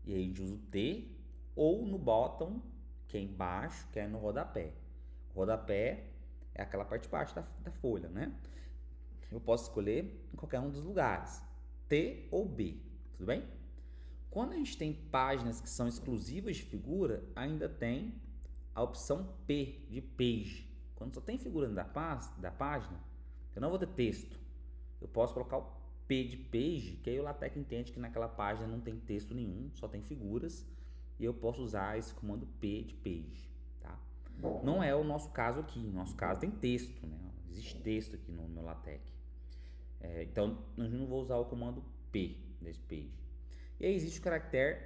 e aí a gente usa o T, ou no bottom, que é embaixo, que é no rodapé. O rodapé é aquela parte de baixo da folha, né? Eu posso escolher em qualquer um dos lugares, T ou B, tudo bem? Quando a gente tem páginas que são exclusivas de figura, ainda tem a opção P, de page. Quando só tem figura da página, eu não vou ter texto. Eu posso colocar o P de page, que aí o LaTeX entende que naquela página não tem texto nenhum, só tem figuras, e eu posso usar esse comando P de page, tá? Não é o nosso caso aqui, no nosso caso tem texto, né? Existe texto aqui no meu LaTeX. Então, eu não vou usar o comando P desse page. E aí existe o caractere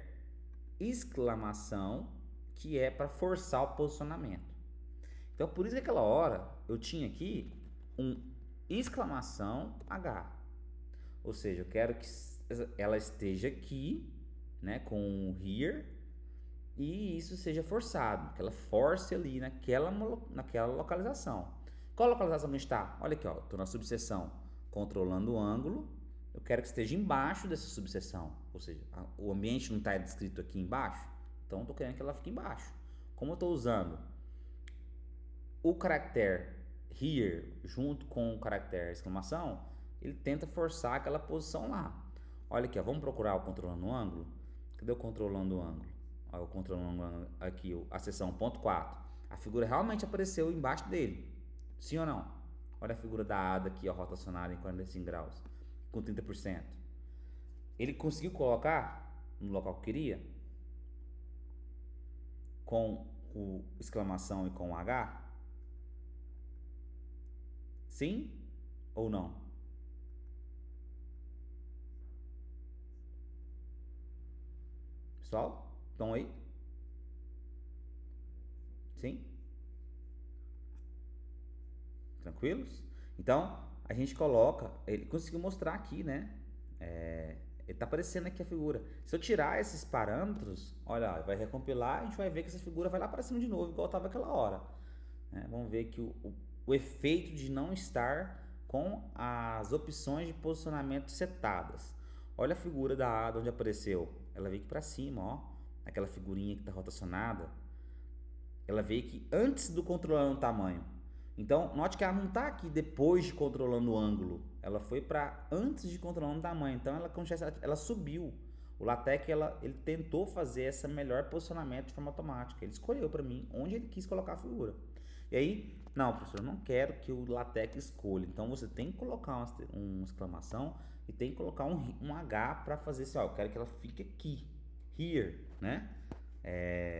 exclamação, que é para forçar o posicionamento. Então, por isso que aquela hora eu tinha aqui um exclamação H. Ou seja, eu quero que ela esteja aqui, né, com o here, e isso seja forçado, que ela force ali naquela localização. Qual localização que está? Olha aqui, ó, estou na subseção controlando o ângulo, eu quero que esteja embaixo dessa subseção, ou seja, o ambiente não está descrito aqui embaixo, então eu estou querendo que ela fique embaixo. Como eu estou usando o caractere here junto com o caractere exclamação, ele tenta forçar aquela posição lá. Olha aqui, ó, vamos procurar o controlando o ângulo. Cadê o controlando o ângulo? Ó, o controlando o ângulo aqui, a seção ponto 4. A figura realmente apareceu embaixo dele. Sim ou não? Olha a figura da Ada aqui, ó, rotacionada em 45 graus, com 30%. Ele conseguiu colocar no local que queria, com o exclamação e com o H? Sim ou não? Pessoal, estão aí? Sim? Tranquilos? Então, a gente coloca, ele conseguiu mostrar aqui, né? Ele tá aparecendo aqui a figura. Se eu tirar esses parâmetros, olha, vai recompilar, a gente vai ver que essa figura vai lá para cima de novo, igual estava aquela hora. Vamos ver que o efeito de não estar com as opções de posicionamento setadas. Olha a figura da Ada onde apareceu. Ela veio aqui para cima, ó. Aquela figurinha que está rotacionada. Ela veio aqui antes do controlando o tamanho. Então, note que ela não está aqui depois de controlando o ângulo. Ela foi para antes de controlando o tamanho. Então, ela subiu. O LaTeX ele tentou fazer esse melhor posicionamento de forma automática. Ele escolheu para mim onde ele quis colocar a figura. E aí, não, professor, eu não quero que o LaTeX escolha. Então, você tem que colocar uma exclamação e tem que colocar um H para fazer assim, ó, eu quero que ela fique aqui, here, né?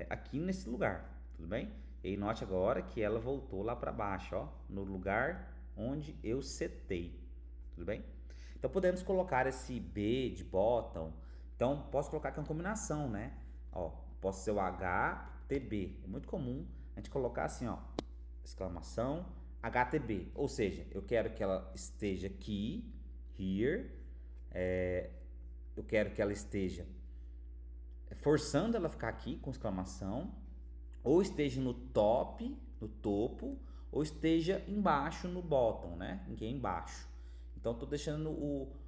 Aqui nesse lugar, tudo bem? E aí, note agora que ela voltou lá para baixo, ó, no lugar onde eu setei, tudo bem? Então, podemos colocar esse B de bottom. Então, posso colocar aqui uma combinação, né? Ó, posso ser o HTB. É muito comum a gente colocar assim, ó, exclamação HTB. Ou seja, eu quero que ela esteja aqui, here. Eu quero que ela esteja forçando ela a ficar aqui com exclamação, ou esteja no top, no topo, ou esteja embaixo no bottom, né? Aqui é embaixo. Então, estou deixando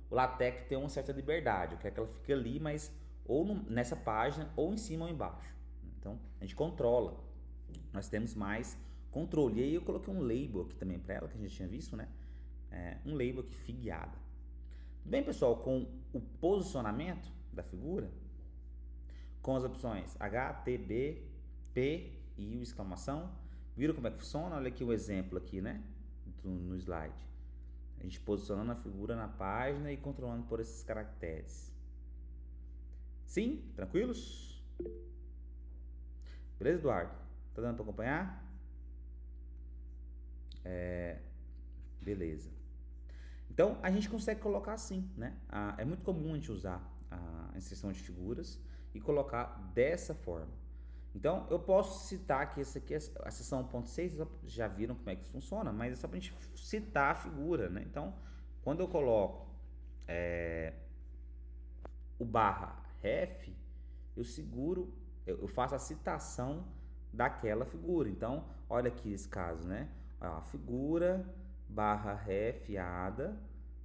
o LaTeX tem uma certa liberdade. Eu quero que ela fique ali, mas ou nessa página, ou em cima ou embaixo. Então, a gente controla. Nós temos mais controle. E aí eu coloquei um label aqui também para ela, que a gente tinha visto, né? Um label aqui, figueada. Tudo bem, pessoal? Com o posicionamento da figura, com as opções H, T, B, P e o exclamação. Viram como é que funciona? Olha aqui o exemplo aqui, né? No slide. A gente posicionando a figura na página e controlando por esses caracteres. Sim? Tranquilos? Beleza, Eduardo? Tá dando para acompanhar? Beleza. Então, a gente consegue colocar assim, né? É muito comum a gente usar a inserção de figuras e colocar dessa forma. Então, eu posso citar que essa aqui, a seção 1.6, já viram como é que funciona, mas é só para a gente citar a figura, né? Então, quando eu coloco o /ref, eu seguro, eu faço a citação daquela figura. Então, olha aqui esse caso, né? A figura /ref ADA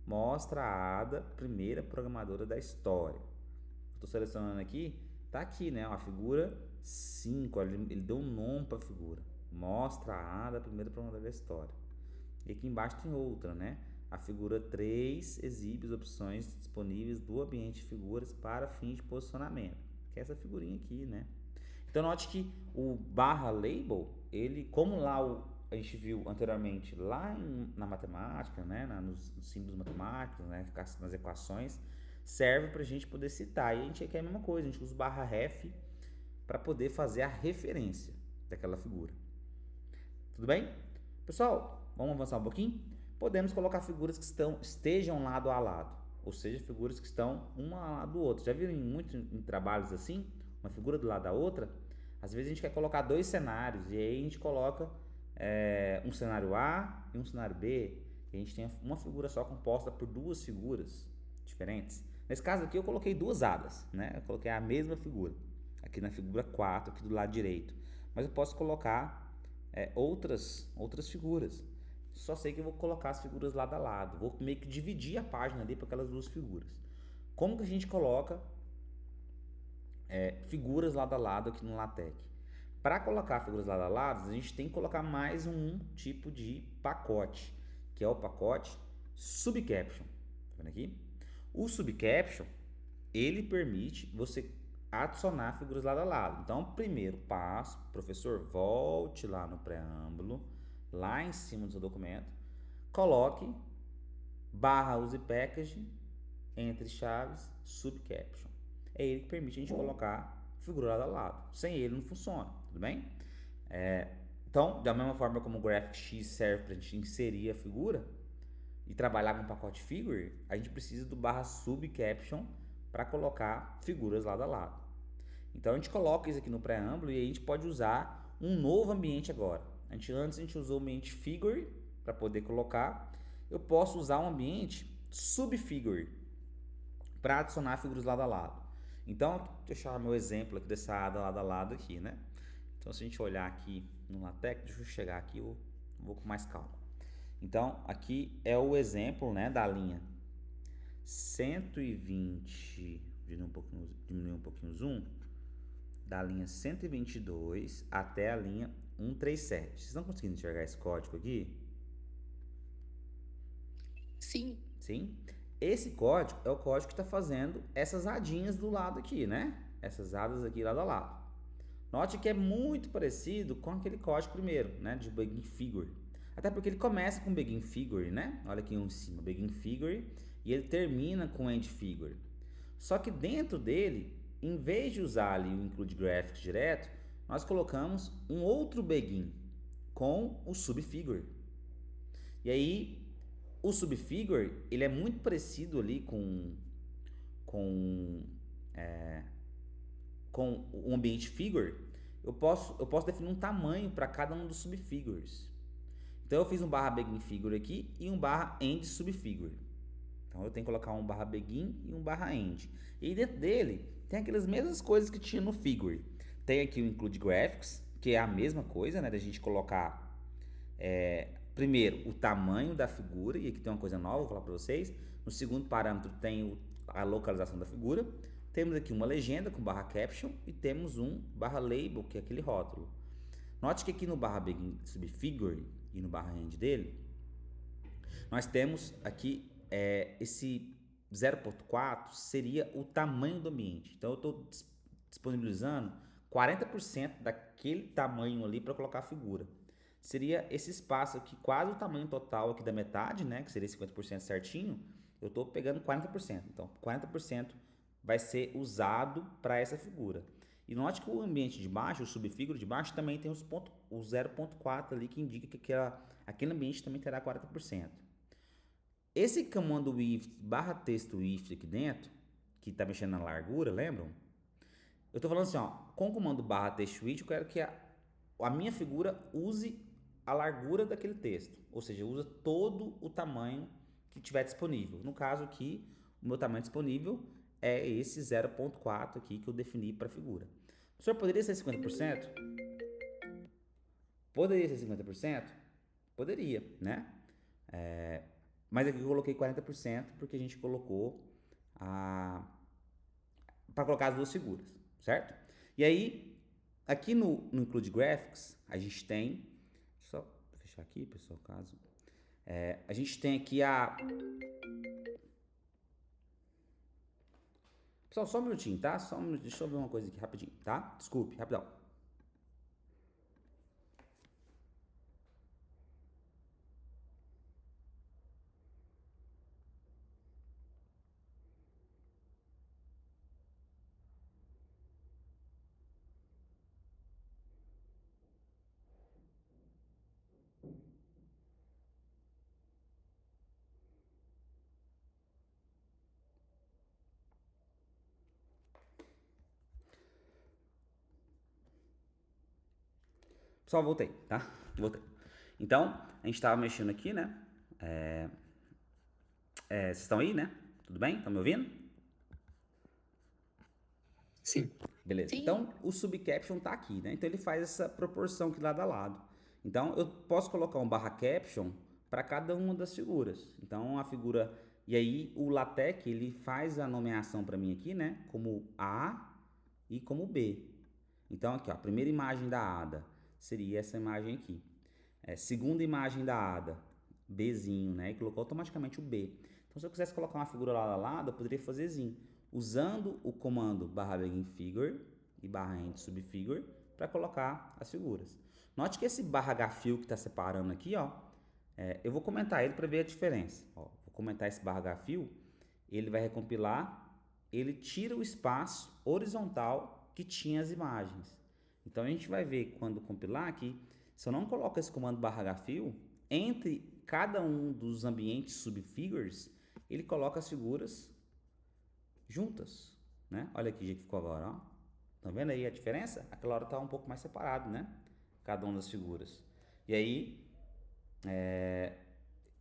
mostra a Ada, primeira programadora da história. Estou selecionando aqui, tá aqui, né? A figura 5, ele deu um nome para a figura. Mostra a Ada, primeira programadora da história. E aqui embaixo tem outra, né? A figura 3 exibe as opções disponíveis do ambiente de figuras para fins de posicionamento. Que é essa figurinha aqui, né? Então note que o /label, ele, como lá a gente viu anteriormente lá na matemática, né? Nos símbolos matemáticos, né? Nas equações, serve para a gente poder citar. E a gente quer a mesma coisa, a gente usa o /ref para poder fazer a referência daquela figura. Tudo bem? Pessoal, vamos avançar um pouquinho? Podemos colocar figuras que estejam lado a lado, ou seja, figuras que estão uma ao lado do outro. Já viram muito em trabalhos assim? Uma figura do lado da outra? Às vezes a gente quer colocar dois cenários e aí a gente coloca um cenário A e um cenário B, e a gente tem uma figura só composta por duas figuras diferentes. Nesse caso aqui eu coloquei duas hadas, né? Eu coloquei a mesma figura, aqui na figura 4, aqui do lado direito. Mas eu posso colocar outras figuras. Só sei que eu vou colocar as figuras lado a lado. Vou meio que dividir a página ali para aquelas duas figuras. Como que a gente coloca figuras lado a lado aqui no LaTeX? Para colocar figuras lado a lado, a gente tem que colocar mais um tipo de pacote, que é o pacote Subcaption. Tá vendo aqui? O Subcaption, ele permite você adicionar figuras lado a lado. Então, primeiro passo, professor, volte lá no preâmbulo, lá em cima do seu documento, coloque /use package, entre chaves, Subcaption. É ele que permite a gente colocar figura lado a lado. Sem ele não funciona, tudo bem? Então, da mesma forma como o GraphicX serve para a gente inserir a figura e trabalhar com o pacote Figure, a gente precisa do /Subcaption para colocar figuras lado a lado. Então a gente coloca isso aqui no preâmbulo e a gente pode usar um novo ambiente agora. Antes a gente usou o ambiente Figure para poder colocar. Eu posso usar um ambiente Subfigure para adicionar figuras lado a lado. Então, deixa eu deixar meu exemplo aqui dessa ada lado a lado aqui, né? Então, se a gente olhar aqui no LaTeX, deixa eu chegar aqui, eu vou com mais calma. Então, aqui é o exemplo, né, da linha 120, diminuir um pouquinho o zoom, da linha 122 até a linha 137. Vocês estão conseguindo enxergar esse código aqui? Sim. Sim? Esse código é o código que está fazendo essas adinhas do lado aqui, né? Essas hadas aqui lado a lado. Note que é muito parecido com aquele código primeiro, né? De Begin Figure. Até porque ele começa com Begin Figure, né? Olha aqui em cima, Begin Figure, e ele termina com End Figure. Só que dentro dele, em vez de usar ali o Include Graphics direto, nós colocamos um outro Begin com o Subfigure. E aí, o Subfigure, ele é muito parecido ali com o ambiente Figure. Eu posso definir um tamanho para cada um dos Subfigures. Então, eu fiz um /Begin Figure aqui e um /End Subfigure. Então, eu tenho que colocar um /Begin e um /End. E dentro dele, tem aquelas mesmas coisas que tinha no Figure. Tem aqui o Include Graphics, que é a mesma coisa, né? Da gente colocar primeiro, o tamanho da figura, e aqui tem uma coisa nova, vou falar para vocês. No segundo parâmetro tem a localização da figura. Temos aqui uma legenda com barra caption e temos um barra label, que é aquele rótulo. Note que aqui no barra begin subfigure e no barra end dele, nós temos aqui esse 0.4 seria o tamanho do ambiente. Então eu estou disponibilizando 40% daquele tamanho ali para colocar a figura. Seria esse espaço aqui, quase o tamanho total aqui da metade, né? Que seria 50% certinho. Eu estou pegando 40%. Então, 40% vai ser usado para essa figura. E note que o ambiente de baixo, o subfigure de baixo, também tem o 0.4 ali, que indica que aquele ambiente também terá 40%. Esse comando if barra texto if aqui dentro, que está mexendo na largura, lembram? Eu estou falando assim, ó, com o comando barra texto if, eu quero que a minha figura use a largura daquele texto, ou seja, usa todo o tamanho que tiver disponível. No caso aqui, o meu tamanho disponível é esse 0.4 aqui que eu defini para a figura. O senhor poderia ser 50%? Poderia ser 50%? Poderia, né? Mas aqui eu coloquei 40% porque a gente colocou para colocar as duas figuras, certo? E aí, aqui no Include Graphics, a gente tem, só fechar aqui, pessoal, caso, a gente tem aqui pessoal, só um minutinho, tá? Só um minutinho, deixa eu ver uma coisa aqui rapidinho, tá? Desculpe, rapidão. Pessoal, voltei, tá? Voltei. Então, a gente estava mexendo aqui, né? Vocês estão aí, né? Tudo bem? Estão me ouvindo? Sim. Beleza. Sim. Então, o subcaption tá aqui, né? Então, ele faz essa proporção aqui lado a lado. Então, eu posso colocar um barra caption para cada uma das figuras. Então, a figura... E aí, o LaTeX, ele faz a nomeação para mim aqui, né? Como A e como B. Então, aqui, ó, a primeira imagem da Ada seria essa imagem aqui. Segunda imagem da Ada, Bzinho, né? E colocou automaticamente o B. Então, se eu quisesse colocar uma figura lado a lado, eu poderia fazer zinho, usando o comando barra begin figure e barra end subfigure para colocar as figuras. Note que esse barra gafio que está separando aqui, ó, eu vou comentar ele para ver a diferença. Ó, vou comentar esse barra gafio, ele vai recompilar, ele tira o espaço horizontal que tinha as imagens. Então a gente vai ver quando compilar que se eu não coloco esse comando barra gafio, entre cada um dos ambientes subfigures, ele coloca as figuras juntas, né? Olha aqui o jeito que ficou agora, ó. Estão vendo aí a diferença? Aquela hora tá um pouco mais separado, né? Cada uma das figuras. E aí,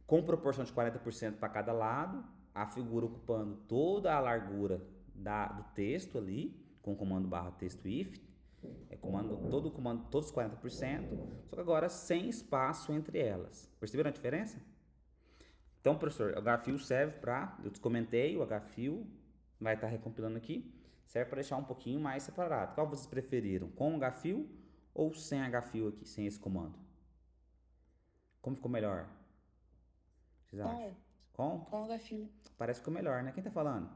com proporção de 40% para cada lado, a figura ocupando toda a largura do texto ali, com o comando barra texto if, todos os 40%, só que agora sem espaço entre elas. Perceberam a diferença? Então, professor, o HFIL serve para, eu comentei, o HFIL vai estar recompilando aqui, serve para deixar um pouquinho mais separado. Qual vocês preferiram? Com HFIL ou sem HFIL aqui, sem esse comando? Como ficou melhor? Vocês acham? Com o HFIL. Parece que ficou melhor, né? Quem tá falando?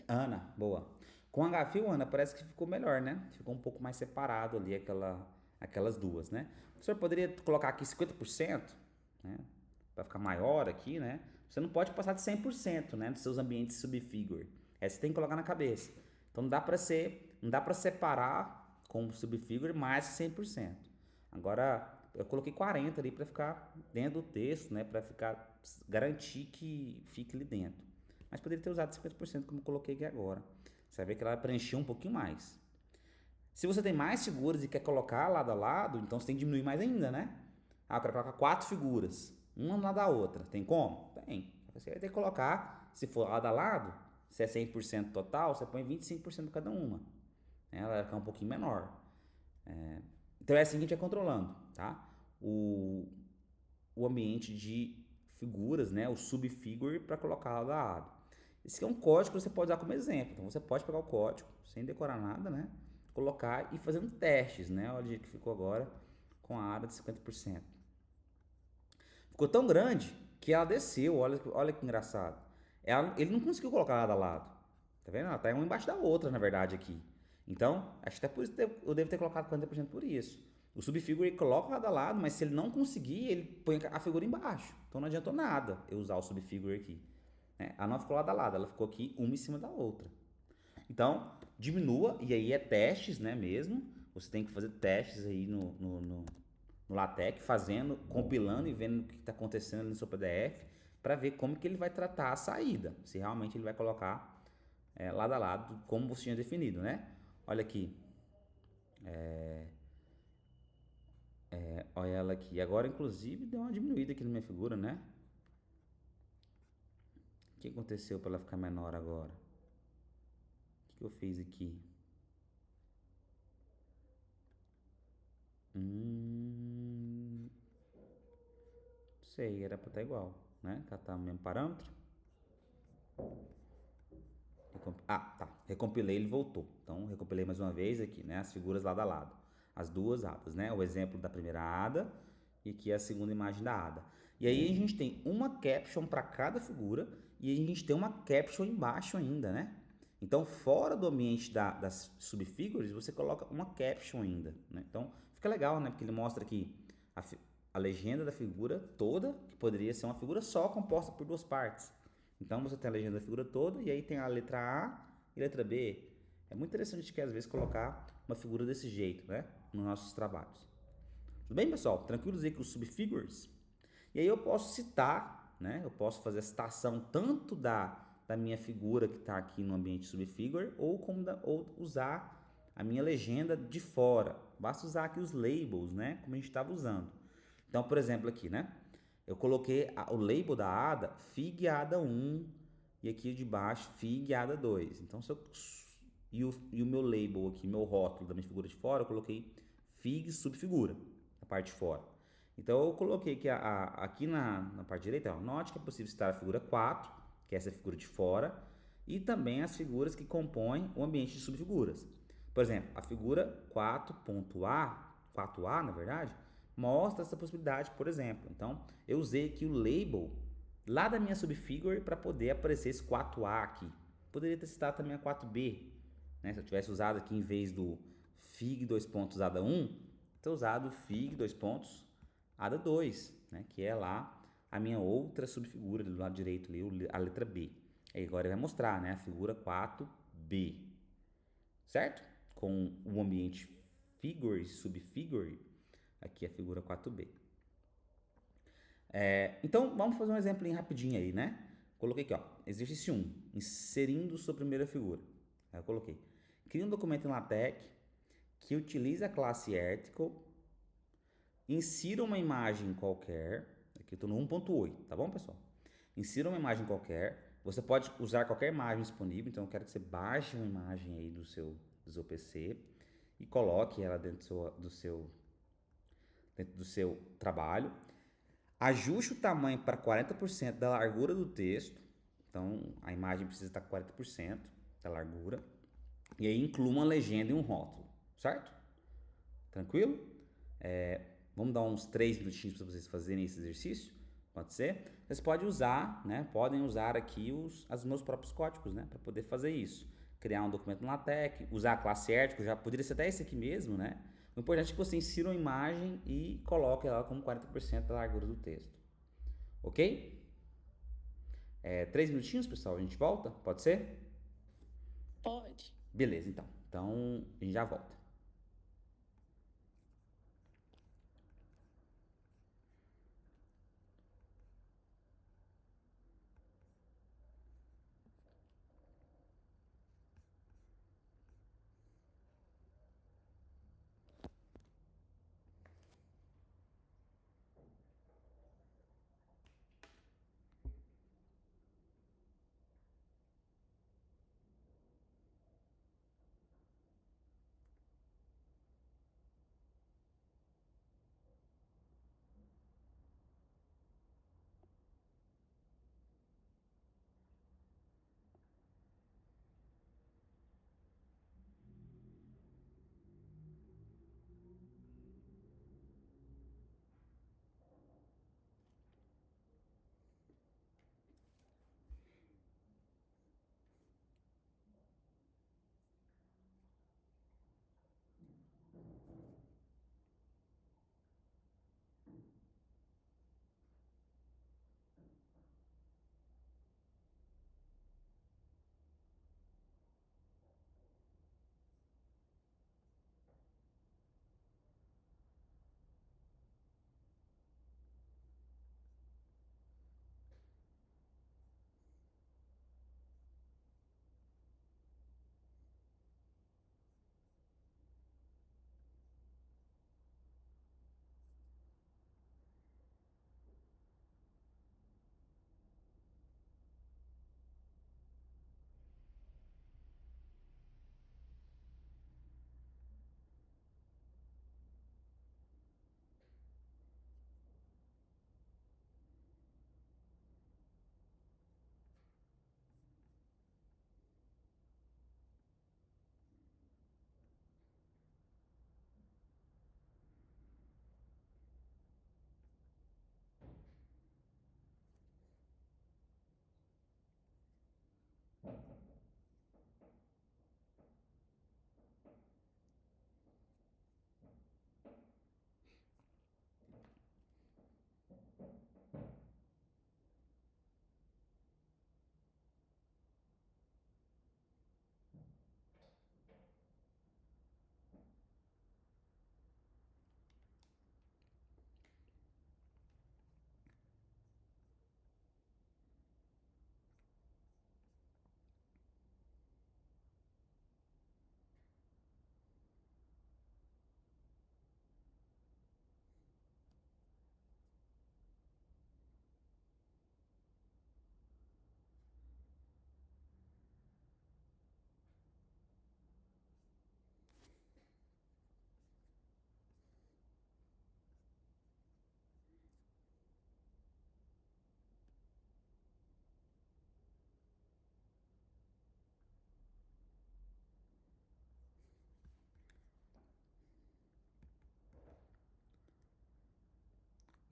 Ana, boa. Com HFIL, Ana, parece que ficou melhor, né? Ficou um pouco mais separado ali aquelas duas, né? O senhor poderia colocar aqui 50%, né? Para ficar maior aqui, né? Você não pode passar de 100%, né? Dos seus ambientes subfigure. Você tem que colocar na cabeça. Então não dá para separar com o subfigure mais de 100%. Agora, eu coloquei 40 ali para ficar dentro do texto, né? Para garantir que fique ali dentro. Mas poderia ter usado 50% como eu coloquei aqui agora. Você vai ver que ela vai preencher um pouquinho mais. Se você tem mais figuras e quer colocar lado a lado, então você tem que diminuir mais ainda, né? Ah, eu quero colocar 4 figuras, uma lado da outra. Tem como? Tem. Você vai ter que colocar, se for lado a lado, se é 100% total, você põe 25% de cada uma. Ela vai ficar um pouquinho menor. Então é assim que a gente vai controlando, tá? o, o ambiente de figuras, né, o subfigure, para colocar lado a lado. Esse aqui é um código que você pode usar como exemplo. Então você pode pegar o código, sem decorar nada, né, colocar e fazendo testes, né? Olha o jeito que ficou agora com a área de 50%. Ficou tão grande que ela desceu, olha que engraçado. Ele não conseguiu colocar lado a lado. Tá vendo? Ela tá uma embaixo da outra, na verdade, aqui. Então, acho que até por isso eu devo ter colocado 40% por isso. O subfigure ele coloca lado a lado, mas se ele não conseguir, ele põe a figura embaixo. Então não adiantou nada eu usar o subfigure aqui. Né? Ela não ficou lado a lado, ela ficou aqui uma em cima da outra. Então, diminua, e aí é testes, né, mesmo. Você tem que fazer testes aí no LaTeX, fazendo, compilando e vendo o que está acontecendo no seu PDF, para ver como que ele vai tratar a saída. Se realmente ele vai colocar lado a lado, como você tinha definido, né? Olha aqui. Olha ela aqui. Agora, inclusive, deu uma diminuída aqui na minha figura, né? O que aconteceu para ela ficar menor agora? O que eu fiz aqui? Sei, era para estar igual, né? Catar o mesmo parâmetro. Tá. Recompilei, ele voltou. Então, recompilei mais uma vez aqui, né? As figuras lado a lado. As duas hadas, né? O exemplo da primeira hada e aqui a segunda imagem da hada. E aí a gente tem uma caption para cada figura e a gente tem uma caption embaixo ainda, né? Então, fora do ambiente das subfigures, você coloca uma caption ainda, né? Então, fica legal, né? Porque ele mostra aqui a legenda da figura toda, que poderia ser uma figura só composta por duas partes. Então você tem a legenda da figura toda e aí tem a letra A e a letra B. É muito interessante que às vezes colocar uma figura desse jeito, né, nos nossos trabalhos. Tudo bem, pessoal? Tranquilos aí com os subfigures? E aí eu posso citar, né, eu posso fazer a citação tanto da minha figura que está aqui no ambiente subfigure ou usar a minha legenda de fora. Basta usar aqui os labels, né, como a gente estava usando. Então, por exemplo, aqui, né? Eu coloquei o label da ADA, FIG ADA 1, e aqui de baixo, FIG ADA 2. Então, e o meu label aqui, meu rótulo da minha figura de fora, eu coloquei FIG subfigura, na parte de fora. Então, eu coloquei que aqui na parte direita, ó, note que é possível citar a figura 4, que é essa figura de fora, e também as figuras que compõem o ambiente de subfiguras. Por exemplo, a figura 4.A, na verdade, mostra essa possibilidade, por exemplo. Então, eu usei aqui o label lá da minha subfigure para poder aparecer esse 4A aqui. Poderia ter citado também a 4B, né? Se eu tivesse usado aqui em vez do fig 2 pontos ada 1, ter usado o fig 2 pontos ada 2, né? Que é lá a minha outra subfigura do lado direito ali, a letra B. Aí agora ele vai mostrar, né, a figura 4B, certo? Com o ambiente figure, subfigure, aqui a figura 4B. Então, vamos fazer um exemplo rapidinho aí, né? Coloquei aqui, ó, exercício 1, inserindo sua primeira figura. Aí eu coloquei, cria um documento em LaTeX que utilize a classe article, insira uma imagem qualquer, aqui eu estou no 1.8, tá bom, pessoal? Insira uma imagem qualquer, você pode usar qualquer imagem disponível, então eu quero que você baixe uma imagem aí do seu PC e coloque ela dentro do seu trabalho. Ajuste o tamanho para 40% da largura do texto. Então, a imagem precisa estar com 40% da largura. E aí inclua uma legenda e um rótulo, certo? Tranquilo? Vamos dar uns 3 minutinhos para vocês fazerem esse exercício? Pode ser? Vocês podem usar, né? Podem usar aqui os meus próprios códigos, né? Para poder fazer isso. Criar um documento no LaTeX, usar a classe article, já poderia ser até esse aqui mesmo, né? O importante é que você insira uma imagem e coloque ela como 40% da largura do texto. Ok? 3 minutinhos, pessoal, a gente volta? Pode ser? Pode. Beleza, então. Então, a gente já volta.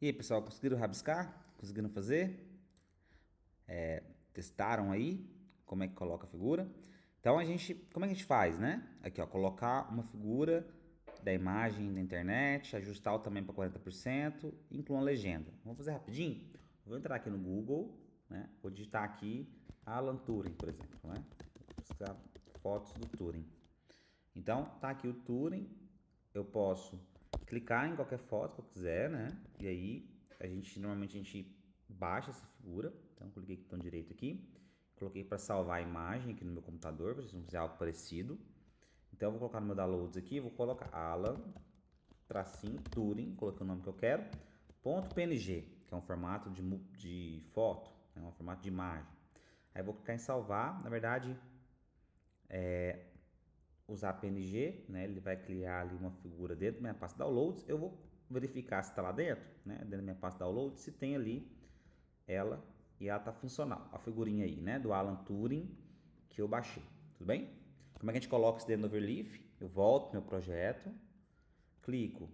E aí, pessoal, conseguiram rabiscar? Conseguiram fazer? Testaram aí como é que coloca a figura? Então, como é que a gente faz, né? Aqui, ó, colocar uma figura da imagem da internet, ajustar o tamanho para 40%, incluir uma legenda. Vamos fazer rapidinho? Vou entrar aqui no Google, né? Vou digitar aqui Alan Turing, por exemplo, né? Vou buscar fotos do Turing. Então, tá aqui o Turing. Eu posso clicar em qualquer foto que eu quiser, né? E aí, normalmente a gente baixa essa figura. Então, cliquei com o botão direito aqui. Coloquei para salvar a imagem aqui no meu computador, vocês vão fazer algo parecido. Então, eu vou colocar no meu downloads aqui, vou colocar Alan, tracinho, Turing, coloquei o nome que eu quero, .png, que é um formato de foto, é um formato de imagem. Aí, vou clicar em salvar, na verdade, usar PNG, né? Ele vai criar ali uma figura dentro da minha pasta downloads. Eu vou verificar se está lá dentro, né? Dentro da minha pasta downloads, se tem ali ela e ela está funcional. A figurinha aí, né? Do Alan Turing que eu baixei, tudo bem? Como é que a gente coloca isso dentro do Overleaf? Eu volto pro meu projeto, clico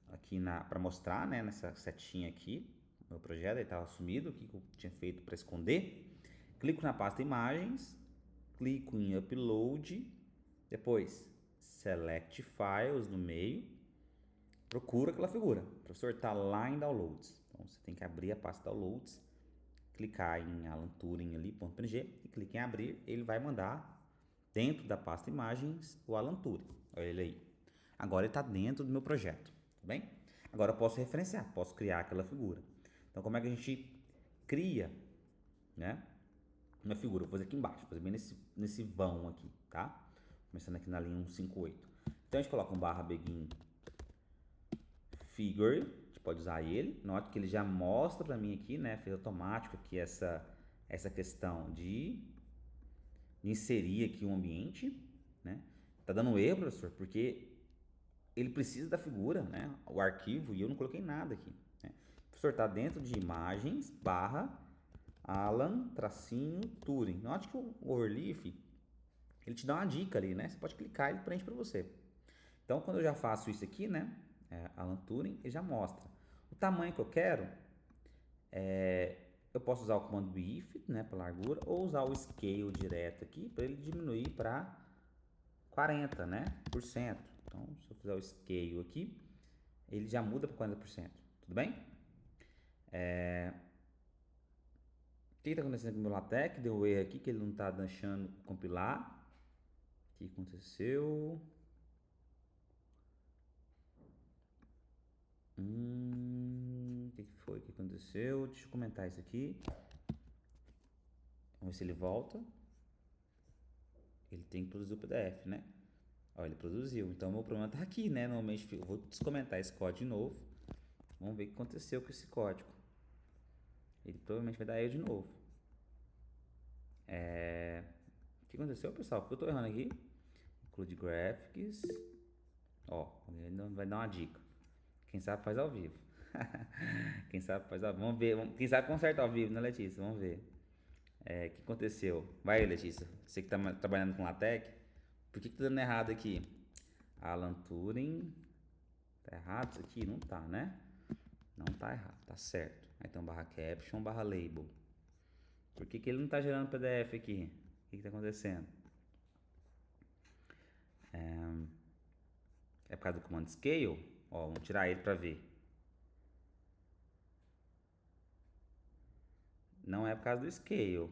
aqui para mostrar, né? Nessa setinha aqui, meu projeto, ele estava sumido, o que eu tinha feito para esconder. Clico na pasta imagens, clico em upload, depois select files no meio, procura aquela figura. O professor está lá em downloads. Então você tem que abrir a pasta downloads, clicar em Alan Turing ali, .png, e clicar em abrir, ele vai mandar dentro da pasta imagens o Alan Turing. Olha ele aí. Agora ele está dentro do meu projeto, tá bem? Agora eu posso referenciar, posso criar aquela figura. Então como é que a gente cria, né? Uma figura, vou fazer aqui embaixo, vou fazer bem nesse vão aqui, tá? Começando aqui na linha 158. Então a gente coloca um barra begin figure, a gente pode usar ele. Note que ele já mostra para mim aqui, né? Fez automático aqui essa questão de inserir aqui um ambiente, né? Tá dando erro, professor, porque ele precisa da figura, né? O arquivo, e eu não coloquei nada aqui, né? O professor tá dentro de imagens, barra Alan, tracinho, Turing. Note que o Overleaf, ele te dá uma dica ali, né? Você pode clicar e ele preenche para você. Então, quando eu já faço isso aqui, né? Alan Turing, ele já mostra. O tamanho que eu quero, eu posso usar o comando if, né? Para largura, ou usar o scale direto aqui, para ele diminuir para 40, né? Por cento. Então, se eu fizer o scale aqui, ele já muda para 40%. Tudo bem? O que está acontecendo com o meu LaTeX? Deu um erro aqui que ele não está deixando compilar. O que aconteceu? O que foi que aconteceu? Deixa eu comentar isso aqui. Vamos ver se ele volta. Ele tem que produzir o PDF, né? Ó, ele produziu. Então, o meu problema está aqui, né? Normalmente, eu vou descomentar esse código de novo. Vamos ver o que aconteceu com esse código. Ele provavelmente vai dar erro de novo. O que aconteceu, pessoal? Porque eu estou errando aqui. Include graphics. Ó, ele vai dar uma dica. Quem sabe faz ao vivo. Quem sabe faz ao vivo. Vamos ver. Quem sabe conserta ao vivo, né, Letícia? Vamos ver. O que aconteceu? Vai, Letícia. Você que tá trabalhando com LaTeX. Por que tá dando errado aqui? Alan Turing. Tá errado isso aqui? Não tá, né? Não tá errado, tá certo. Aí tem um barra caption, barra label. Por que ele não tá gerando PDF aqui? O que tá acontecendo? É por causa do comando scale? Ó, vamos tirar ele para ver. Não é por causa do scale.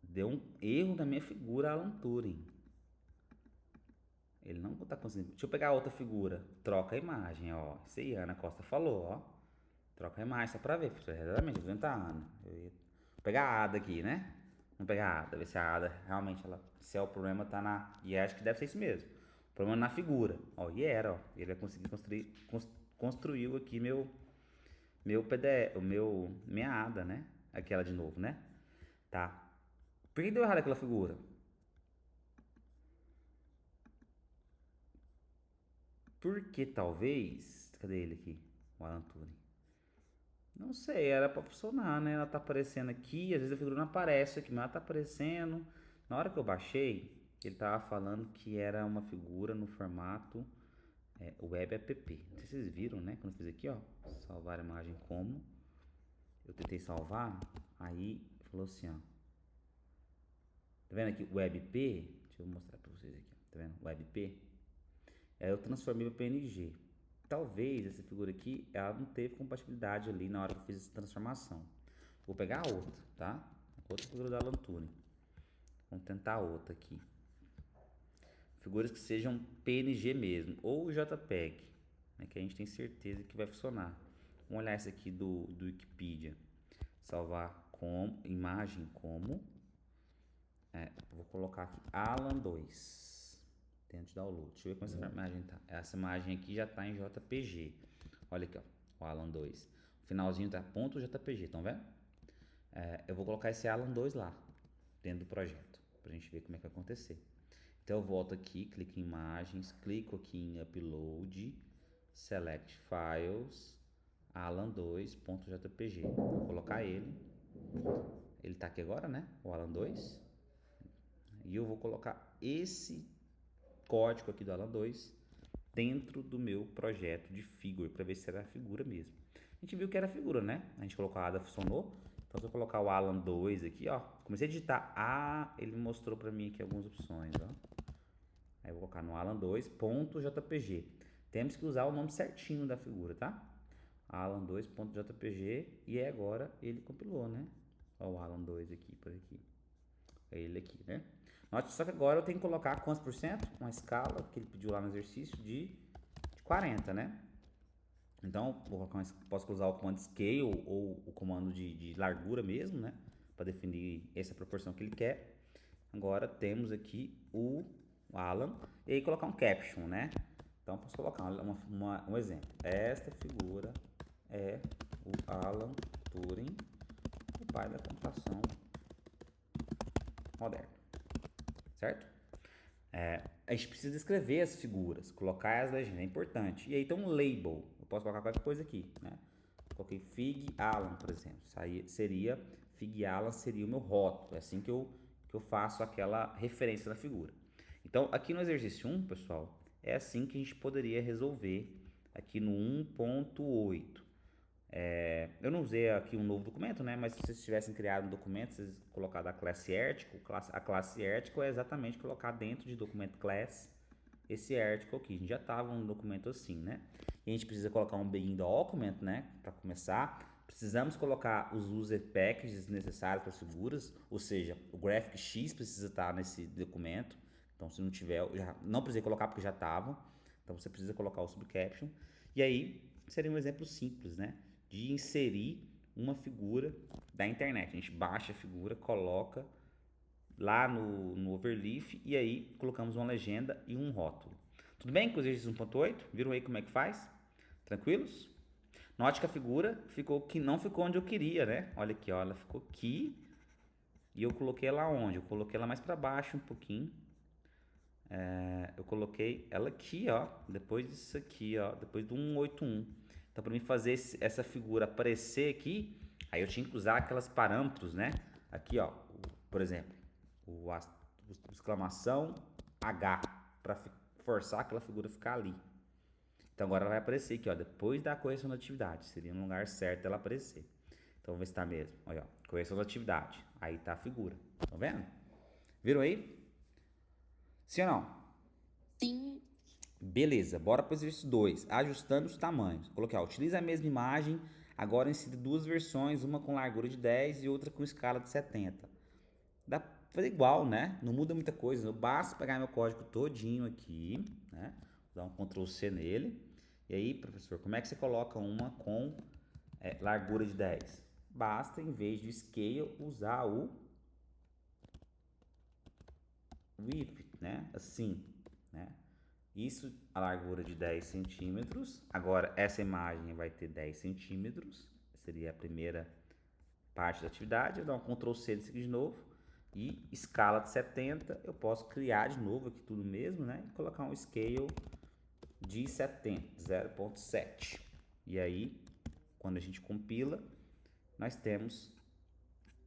Deu um erro na minha figura Alan Turing. Ele não tá conseguindo. Deixa eu pegar outra figura. Troca a imagem, ó. Isso aí, a Ana Costa falou, ó. Troca a imagem só pra ver. Exatamente, eu vou tentar a Ana. Vou pegar a Ada aqui, né? Vamos pegar a Ada, ver se a Ada realmente, se é o problema, tá na... E acho que deve ser isso mesmo. O problema é na figura. Ó, e era, ó. Ele vai conseguir construiu aqui meu PDF, minha Ada, né? Aquela de novo, né? Tá. Por que deu errado aquela figura? Porque talvez... Cadê ele aqui? O Alan Turing. Não sei, era pra funcionar, né? Ela tá aparecendo aqui, às vezes a figura não aparece aqui, mas ela tá aparecendo. Na hora que eu baixei, ele estava falando que era uma figura no formato web app. Não sei se vocês viram, né? Quando eu fiz aqui, ó, salvar a imagem como. Eu tentei salvar, aí falou assim, ó. Tá vendo aqui, WebP? Deixa eu mostrar pra vocês aqui, tá vendo? WebP. Eu transformei para PNG. Talvez essa figura aqui, ela não teve compatibilidade ali na hora que eu fiz essa transformação. Vou pegar a outra, tá? Outra figura da Alan Turing. Vamos tentar outra aqui. Figuras que sejam PNG mesmo, ou JPEG, né, que a gente tem certeza que vai funcionar. Vamos olhar esse aqui do Wikipedia. Salvar com imagem como. Vou colocar aqui Alan 2 dentro de download. Deixa eu ver como essa imagem tá. Essa imagem aqui já tá em JPG. Olha aqui, ó, o Alan 2. O finalzinho tá .jpg, estão vendo? Eu vou colocar esse Alan 2 lá dentro do projeto pra gente ver como é que vai acontecer. Então eu volto aqui, clico em imagens, clico aqui em upload, select files, alan2.jpg. Vou colocar ele tá aqui agora, né? O Alan 2. E eu vou colocar esse código aqui do Alan 2 dentro do meu projeto de figure para ver se era a figura mesmo. A gente viu que era a figura, né? A gente colocou a ADA, funcionou. Então se eu colocar o Alan 2 aqui, ó, comecei a digitar A, ele mostrou para mim aqui algumas opções, ó. Aí eu vou colocar no alan2.jpg. Temos que usar o nome certinho da figura, tá? alan2.jpg, e agora ele compilou, né? Ó, o Alan 2 aqui, por aqui. É ele aqui, né? Note só que agora eu tenho que colocar quantos por cento? Uma escala que ele pediu lá no exercício de 40, né? Então, posso usar o comando scale ou o comando de largura mesmo, né? Para definir essa proporção que ele quer. Agora temos aqui o Alan e aí colocar um caption, né? Então, posso colocar um exemplo. Esta figura é o Alan Turing, o pai da computação moderna, certo? A gente precisa escrever as figuras, colocar as legendas, é importante. E aí tem um label, eu posso colocar qualquer coisa aqui, né? Coloquei Fig Alan, por exemplo, Fig Alan seria o meu rótulo, é assim que eu faço aquela referência da figura. Então, aqui no exercício 1, pessoal, é assim que a gente poderia resolver aqui no 1.8. Eu não usei aqui um novo documento, né? Mas se vocês tivessem criado um documento, vocês colocado a classe article, a classe article é exatamente colocar dentro de documento class esse article aqui. A gente já estava no documento assim, né? E a gente precisa colocar um begin document, né? Para começar, precisamos colocar os user packages necessários para as figuras, ou seja, o GraphicX precisa estar nesse documento. Então, se não tiver, não precisei colocar porque já estava. Então, você precisa colocar o subcaption. E aí, seria um exemplo simples, né? De inserir uma figura da internet. A gente baixa a figura, coloca lá no Overleaf e aí colocamos uma legenda e um rótulo. Tudo bem com o exercício 1.8? Viram aí como é que faz? Tranquilos? Note que a figura não ficou onde eu queria, né? Olha aqui, ó, ela ficou aqui e eu coloquei ela onde? Eu coloquei ela mais para baixo um pouquinho. Eu coloquei ela aqui, ó, depois disso aqui, ó, depois do 181. Então, para mim fazer essa figura aparecer aqui, aí eu tinha que usar aquelas parâmetros, né? Aqui, ó, por exemplo, o exclamação H, para forçar aquela figura a ficar ali. Então, agora ela vai aparecer aqui, ó, depois da correção da atividade. Seria no lugar certo ela aparecer. Então, vamos ver se tá mesmo. Olha, ó, correção da atividade. Aí tá a figura. Estão vendo? Viram aí? Sim ou não? Sim. Beleza, bora para o exercício 2, ajustando os tamanhos. Coloquei, ó, utiliza a mesma imagem, agora insira duas versões, uma com largura de 10 e outra com escala de 70. Dá pra fazer igual, né? Não muda muita coisa, eu basta pegar meu código todinho aqui, né? Vou dar um Ctrl C nele. E aí, professor, como é que você coloca uma com largura de 10? Basta, em vez de scale, usar o width, né? Assim, né? Isso, a largura de 10 centímetros. Agora, essa imagem vai ter 10 centímetros. Seria a primeira parte da atividade. Eu dou um Ctrl C desse aqui de novo. E escala de 70, eu posso criar de novo aqui tudo mesmo, né? E colocar um scale de 70, 0.7. E aí, quando a gente compila, nós temos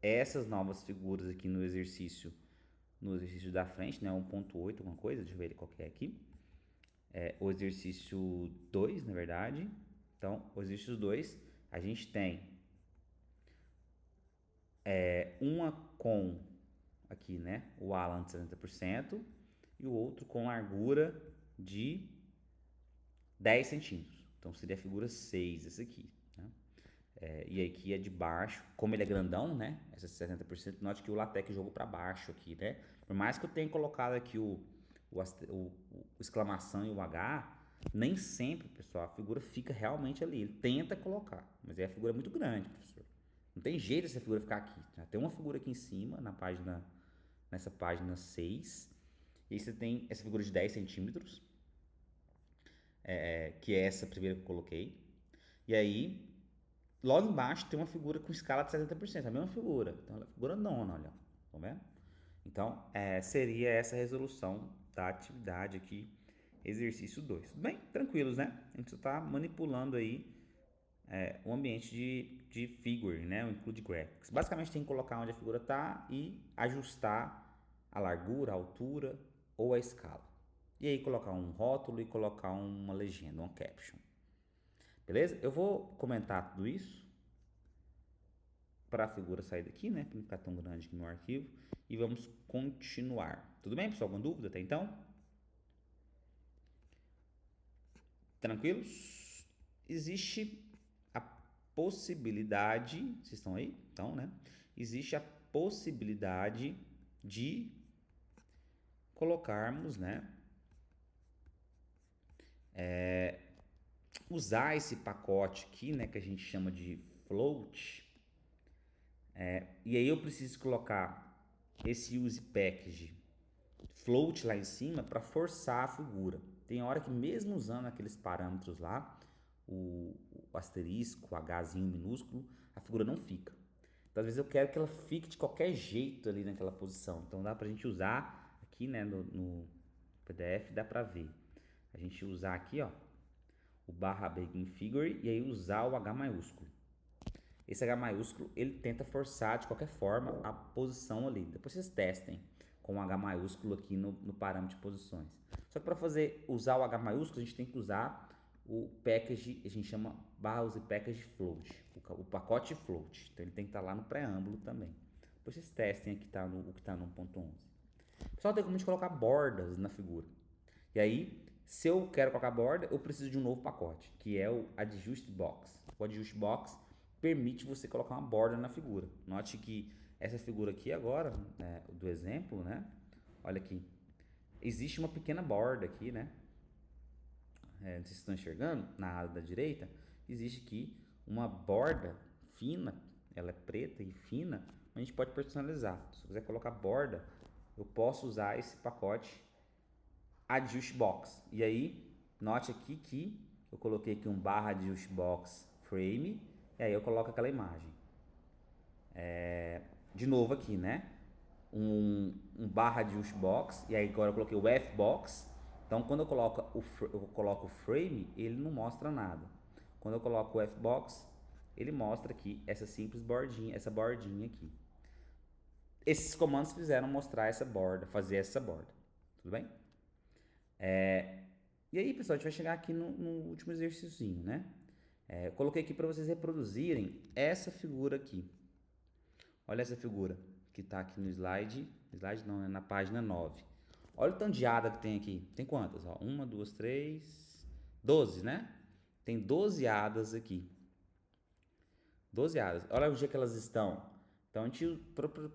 essas novas figuras aqui no exercício no exercício da frente, né? 1.8, alguma coisa, deixa eu ver ele qual que é aqui. O exercício 2, na verdade. Então, o exercício 2, a gente tem uma com aqui, né? O Alan de 70% e o outro com largura de 10 centímetros. Então, seria a figura 6, esse aqui, né? E aqui é de baixo, como ele é grandão, né? Essa 70%, note que o latex jogou para baixo aqui, né? Por mais que eu tenha colocado aqui o exclamação e o H, nem sempre, pessoal, a figura fica realmente ali. Ele tenta colocar, mas a figura é muito grande, professor. Não tem jeito essa figura ficar aqui. Já tem uma figura aqui em cima, nessa página 6. E aí você tem essa figura de 10 centímetros, que é essa primeira que eu coloquei. E aí, logo embaixo tem uma figura com escala de 70%, a mesma figura. Então, ela é figura nona, olha. Estão vendo? Então, seria essa resolução da atividade aqui, exercício 2. Tudo bem? Tranquilos, né? A gente só está manipulando aí o ambiente de figure, né? O include graphics. Basicamente, tem que colocar onde a figura está e ajustar a largura, a altura ou a escala. E aí, colocar um rótulo e colocar uma legenda, uma caption. Beleza? Eu vou comentar tudo isso para a figura sair daqui, né? Para não ficar tão grande aqui no arquivo. E vamos continuar. Tudo bem, pessoal? Alguma dúvida até então? Tranquilos? Existe a possibilidade, vocês estão aí? Então, né? Existe a possibilidade de colocarmos, né? Usar esse pacote aqui, né? Que a gente chama de float. E aí eu preciso colocar esse use package float lá em cima para forçar a figura. Tem hora que mesmo usando aqueles parâmetros lá, o asterisco, o Hzinho minúsculo, a figura não fica. Então, às vezes eu quero que ela fique de qualquer jeito ali naquela posição. Então, dá pra gente usar aqui, né, no PDF, dá pra ver. A gente usar aqui, ó, o barra begin figure e aí usar o H maiúsculo. Esse H maiúsculo, ele tenta forçar de qualquer forma a posição ali. Depois vocês testem com o H maiúsculo aqui no parâmetro de posições. Só que para usar o H maiúsculo, a gente tem que usar o package, a gente chama barra use package float, o pacote float. Então ele tem que estar lá no preâmbulo também. Depois vocês testem aqui o que está no 1.11. Pessoal, tem como a gente colocar bordas na figura. E aí, se eu quero colocar borda, eu preciso de um novo pacote, que é o Adjust Box. O Adjust Box permite você colocar uma borda na figura. Note que essa figura aqui agora, do exemplo, né? Olha aqui. Existe uma pequena borda aqui, né? Não sei se vocês estão enxergando, na área da direita, existe aqui uma borda fina, ela é preta e fina, a gente pode personalizar. Se eu quiser colocar borda, eu posso usar esse pacote Adjust Box. E aí, note aqui que eu coloquei aqui um barra Adjust Box Frame, e aí eu coloco aquela imagem. De novo aqui, né? Um barra Adjust Box, e aí agora eu coloquei o F-Box. Então, quando eu coloco o frame, ele não mostra nada. Quando eu coloco o F-Box, ele mostra aqui essa simples bordinha, essa bordinha aqui. Esses comandos fizeram mostrar essa borda, fazer essa borda. Tudo bem? E aí, pessoal, a gente vai chegar aqui no último exercíciozinho, né? Eu coloquei aqui para vocês reproduzirem essa figura aqui. Olha essa figura que está aqui no slide. Slide não, é na página 9. Olha o tanto de ada que tem aqui. Tem quantas? Ó, 1, 2, 3, 12, né? Tem 12 hadas aqui. 12 hadas. Olha onde é que elas estão. Então,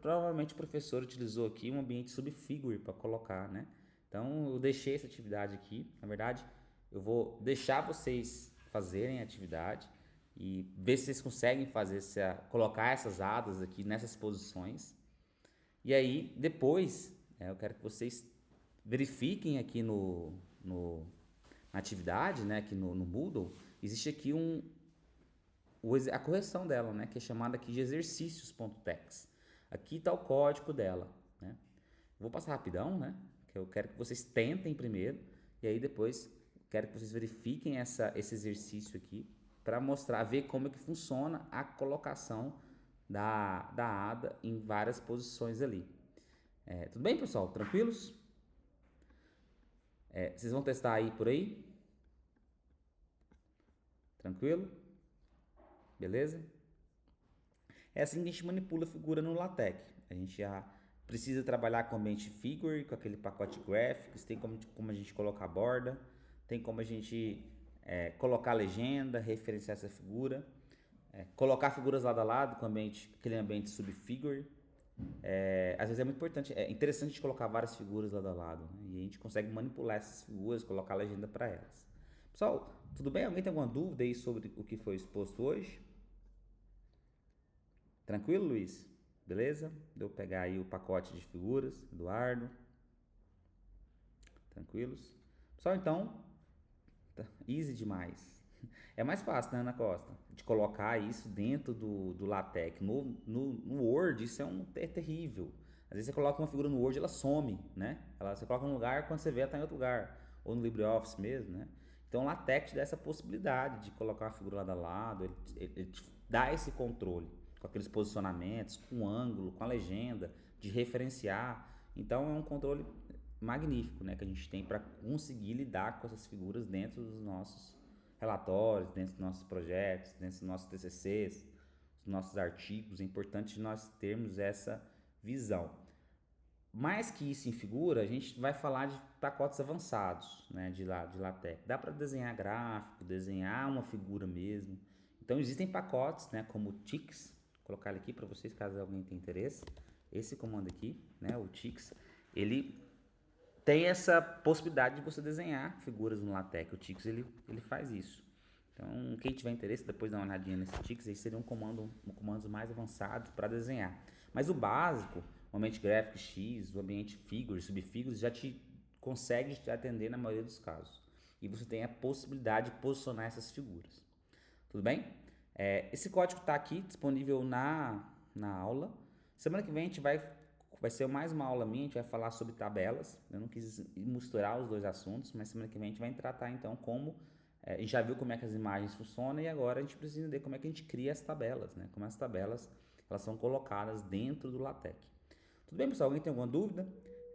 provavelmente o professor utilizou aqui um ambiente subfigure para colocar, né? Então, eu deixei essa atividade aqui. Na verdade, eu vou deixar vocês fazerem a atividade e ver se vocês conseguem colocar essas hadas aqui nessas posições. E aí, depois, eu quero que vocês verifiquem aqui na atividade, né, aqui no Moodle, existe aqui a correção dela, né, que é chamada aqui de exercícios.txt. Aqui está o código dela, né? Vou passar rapidão, né, que eu quero que vocês tentem primeiro, e aí depois quero que vocês verifiquem esse exercício aqui, para mostrar, ver como é que funciona a colocação da ada em várias posições ali. Tudo bem, pessoal? Tranquilos? Vocês vão testar aí por aí? Tranquilo? Beleza? É assim que a gente manipula a figura no LaTeX. A gente já precisa trabalhar com ambiente figure, com aquele pacote graphics, tem como a gente colocar a borda, tem como a gente colocar a legenda, referenciar essa figura, colocar figuras lado a lado com aquele ambiente subfigure. Às vezes é muito importante, é interessante a gente colocar várias figuras lado a lado, né? E a gente consegue manipular essas figuras, colocar a legenda para elas. Pessoal, tudo bem? Alguém tem alguma dúvida aí sobre o que foi exposto hoje? Tranquilo, Luiz? Beleza? Deu pegar aí o pacote de figuras, Eduardo. Tranquilos? Pessoal, então, easy demais. É mais fácil, né, Ana Costa? De colocar isso dentro do LaTeX. No Word, isso é terrível. Às vezes você coloca uma figura no Word, ela some, né? Você coloca num lugar, quando você vê, ela está em outro lugar. Ou no LibreOffice mesmo, né? Então o LaTeX te dá essa possibilidade de colocar uma figura lado a lado. Ele te dá esse controle, com aqueles posicionamentos, com o ângulo, com a legenda, de referenciar. Então é um controle magnífico, né? Que a gente tem para conseguir lidar com essas figuras dentro dos nossos relatórios, dentro dos nossos projetos, dentro dos nossos TCCs, dos nossos artigos. É importante nós termos essa visão. Mais que isso em figura, a gente vai falar de pacotes avançados, né, de LaTeX. Dá para desenhar gráfico, desenhar uma figura mesmo. Então existem pacotes, né, como o TIX. Vou colocar ele aqui para vocês, caso alguém tenha interesse. Esse comando aqui, né, o TIX, ele tem essa possibilidade de você desenhar figuras no LaTeX. O TIX ele faz isso. Então, quem tiver interesse, depois dá uma olhadinha nesse TIX, aí seria comandos mais avançados para desenhar. Mas o básico, o ambiente gráfico X, o ambiente figure, subfigures, já consegue te atender na maioria dos casos. E você tem a possibilidade de posicionar essas figuras. Tudo bem? Esse código está aqui disponível na aula. Semana que vem a gente vai ser mais uma aula minha, a gente vai falar sobre tabelas. Eu não quis misturar os dois assuntos, mas semana que vem a gente vai tratar então como a gente já viu como é que as imagens funcionam e agora a gente precisa entender como é que a gente cria as tabelas, né? Como as tabelas elas são colocadas dentro do LaTeX. Tudo bem, pessoal? Alguém tem alguma dúvida?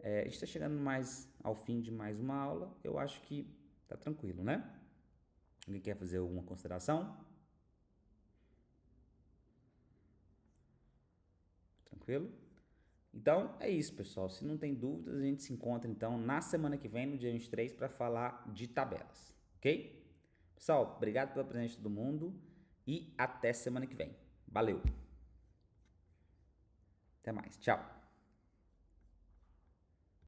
A gente está chegando mais ao fim de mais uma aula. Eu acho que tá tranquilo, né? Alguém quer fazer alguma consideração? Tranquilo? Então é isso, pessoal. Se não tem dúvidas, a gente se encontra então na semana que vem, no dia 23, para falar de tabelas, ok? Pessoal, obrigado pela presença de todo mundo e até semana que vem. Valeu! Até mais, tchau!